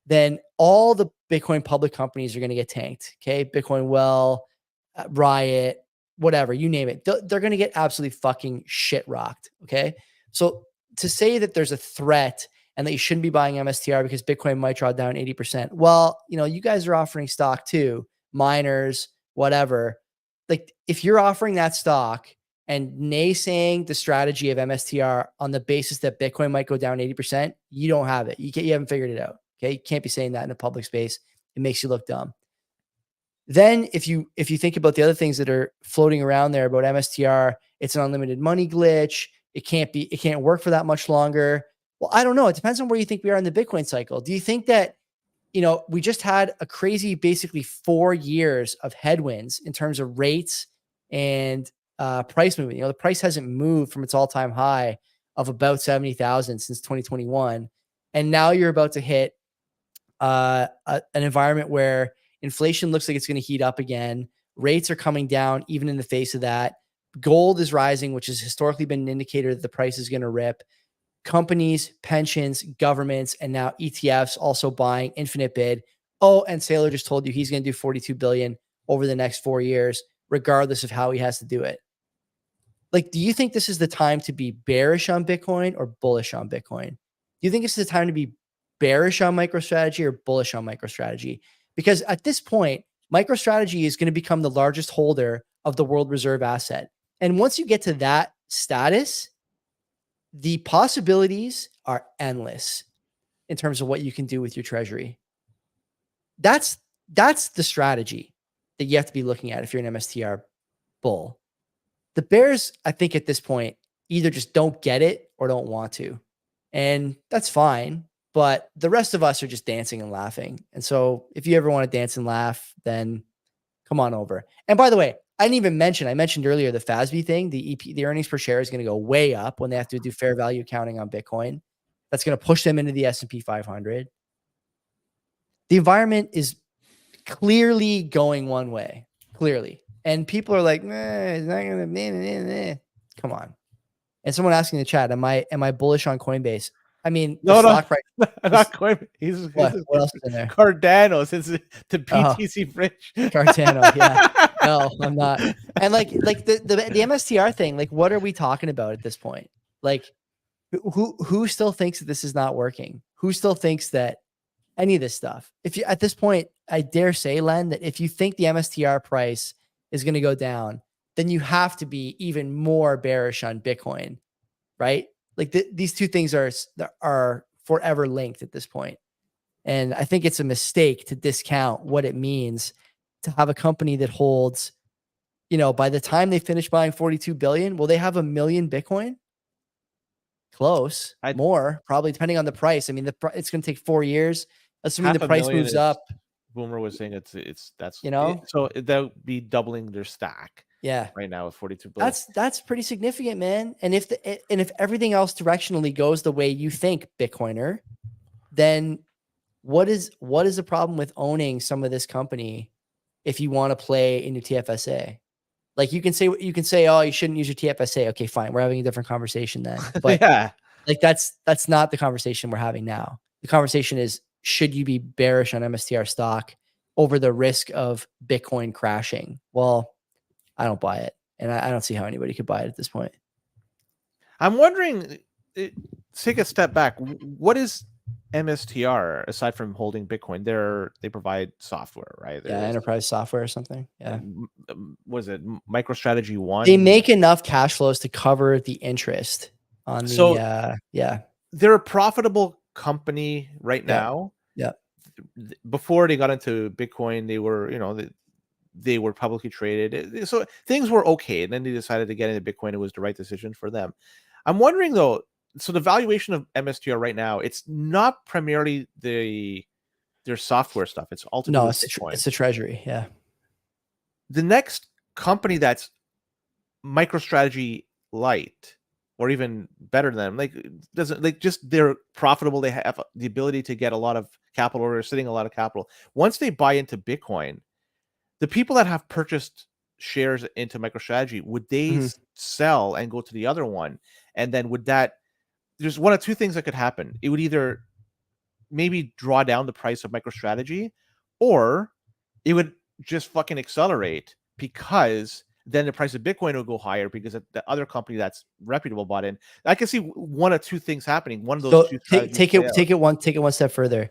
then all the Bitcoin public companies are going to get tanked. Okay. Bitcoin Well, Riot, whatever, you name it. They're going to get absolutely fucking shit rocked. Okay. So to say that there's a threat and that you shouldn't be buying MSTR because Bitcoin might draw down 80%. Well, you guys are offering stock too, miners, whatever. Like if you're offering that stock and naysaying the strategy of MSTR on the basis that Bitcoin might go down 80%, you don't have it. You haven't figured it out. Okay. You can't be saying that in a public space. It makes you look dumb. Then if you think about the other things that are floating around there about MSTR, it's an unlimited money glitch. It can't work for that much longer. Well, I don't know. It depends on where you think we are in the Bitcoin cycle. Do you think that, we just had a crazy, basically 4 years of headwinds in terms of rates and price movement? The price hasn't moved from its all-time high of about 70,000 since 2021. And now you're about to hit an environment where inflation looks like it's going to heat up again. Rates are coming down, even in the face of that. Gold is rising, which has historically been an indicator that the price is going to rip. Companies, pensions, governments, and now ETFs also buying infinite bid. Oh, and Saylor just told you he's going to do 42 billion over the next 4 years, regardless of how he has to do it. Like, do you think this is the time to be bearish on Bitcoin or bullish on Bitcoin? Do you think this is the time to be bearish on MicroStrategy or bullish on MicroStrategy? Because at this point, MicroStrategy is going to become the largest holder of the world reserve asset. And once you get to that status, the possibilities are endless in terms of what you can do with your treasury. That's the strategy that you have to be looking at if you're an MSTR bull. The bears, I think at this point, either just don't get it or don't want to. And that's fine. But the rest of us are just dancing and laughing. And so if you ever want to dance and laugh, then come on over. And by the way, I mentioned earlier the FASB thing, the earnings per share is going to go way up when they have to do fair value accounting on Bitcoin. That's going to push them into the S&P 500. The environment is clearly going one way, clearly. And people are like, it's not going to come on. And someone asking in the chat, am I bullish on Coinbase? I mean, the stock price. Not Coinbase. He's what else is in there? Cardano, since the BTC fridge. Cardano, yeah. No, I'm not. And like the MSTR thing, like what are we talking about at this point? Like who still thinks that this is not working? Who still thinks that any of this stuff? If you at this point, I dare say, Len, that if you think the MSTR price is going to go down, then you have to be even more bearish on Bitcoin, right? Like these two things are forever linked at this point. And I think it's a mistake to discount what it means to have a company that holds, by the time they finish buying 42 billion, will they have 1 million Bitcoin? Close. More, probably, depending on the price. I mean, it's going to take 4 years, assuming the price moves up. Boomer was saying that's so they'll be doubling their stack. Yeah. Right now with 42 billion. That's pretty significant, man. And if everything else directionally goes the way you think, Bitcoiner, then what is the problem with owning some of this company if you want to play into TFSA? Like you can say, oh, you shouldn't use your TFSA. Okay, fine. We're having a different conversation then. But yeah, like that's not the conversation we're having now. The conversation is, should you be bearish on MSTR stock over the risk of Bitcoin crashing? Well, I don't buy it. And I don't see how anybody could buy it at this point. I'm wondering, take a step back. What is MSTR aside from holding Bitcoin? They provide software, right? Yeah, enterprise software or something. Yeah. What is it? MicroStrategy One? They make enough cash flows to cover the interest on the So yeah. they're a profitable company right Yeah. now. Yeah. Before they got into Bitcoin, they were, they were publicly traded. So things were okay. And then they decided to get into Bitcoin. It was the right decision for them. I'm wondering though, so the valuation of MSTR right now, it's not primarily their software stuff. It's all to do No, with Bitcoin. it's the treasury. Yeah. The next company that's MicroStrategy light, or even better than them, like doesn't like just they're profitable. They have the ability to get a lot of capital, or they're sitting a lot of capital. Once they buy into Bitcoin, the people that have purchased shares into MicroStrategy, would they Mhm. sell and go to the other one? And then would that, there's one of two things that could happen. It would either maybe draw down the price of MicroStrategy, or it would just fucking accelerate, because then the price of Bitcoin will go higher because the other company that's reputable bought in. I can see one of two things happening. One of those So two strategies take play out. it one step further.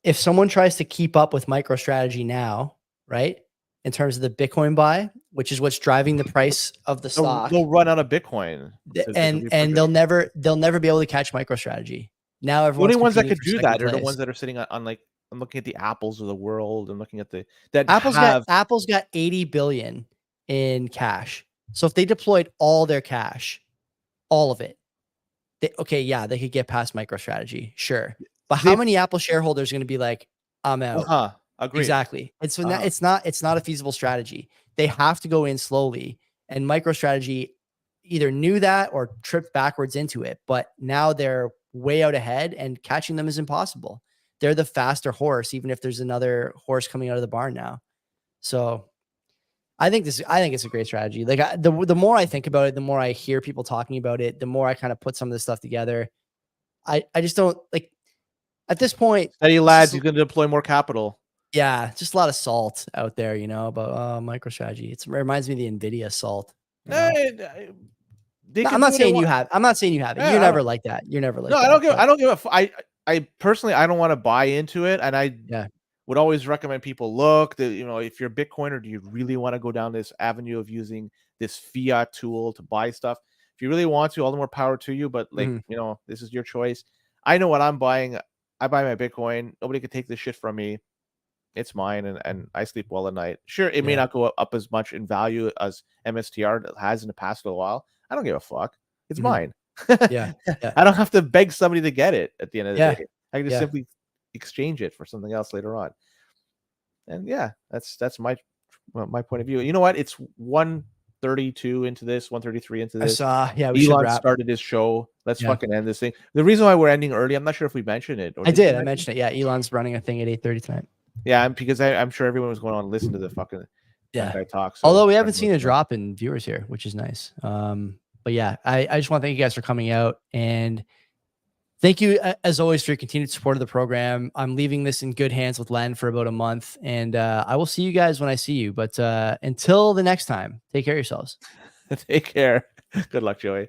If someone tries to keep up with MicroStrategy now, right, in terms of the Bitcoin buy, which is what's driving the price of the stock, They'll run out of Bitcoin, and they'll never be able to catch MicroStrategy. Now the only everyone's ones that competing could for do second that are the place. ones that are sitting on like, I'm looking at the Apples of the world, and looking at that Apple's got 80 billion in cash. So if they deployed all their cash, all of it, they could get past MicroStrategy, sure. But how many Apple shareholders are going to be like, I'm out? Agreed. Exactly. And so it's not a feasible strategy. They have to go in slowly. And MicroStrategy either knew that or tripped backwards into it. But now they're way out ahead, and catching them is impossible. They're the faster horse, even if there's another horse coming out of the barn now. So I think it's a great strategy. Like the more I think about it, the more I hear people talking about it, the more I kind of put some of this stuff together. I just don't like at this point. Steady lads, he's going to deploy more capital. Yeah, just a lot of salt out there, about MicroStrategy. It reminds me of the NVIDIA salt. I'm not saying you have. I'm not saying you have it. You're never like that. You're never like that. No, I don't give I personally, I don't want to buy into it, and I would always recommend people look. If you're a Bitcoiner, do you really want to go down this avenue of using this fiat tool to buy stuff? If you really want to, all the more power to you. But this is your choice. I know what I'm buying. I buy my Bitcoin. Nobody can take this shit from me. It's mine, and I sleep well at night. Sure, it may not go up as much in value as MSTR has in the past little while. I don't give a fuck. It's mine. Yeah. I don't have to beg somebody to get it at the end of the day. I can just simply exchange it for something else later on. And that's my point of view. You know what? It's 1:32 into this, 1:33 into this. We should wrap. Started his show. Let's fucking end this thing. The reason why we're ending early, I'm not sure if we mentioned it. I did. I mentioned it. Yeah, Elon's running a thing at 8:30 tonight. Yeah, because I'm sure everyone was going on to listen to the fucking guy talk. So although we haven't seen a drop in viewers here, which is nice. But yeah, I just want to thank you guys for coming out, and thank you as always for your continued support of the program. I'm leaving this in good hands with Len for about a month, and I will see you guys when I see you. But until the next time, take care of yourselves. Take care. Good luck, Joey.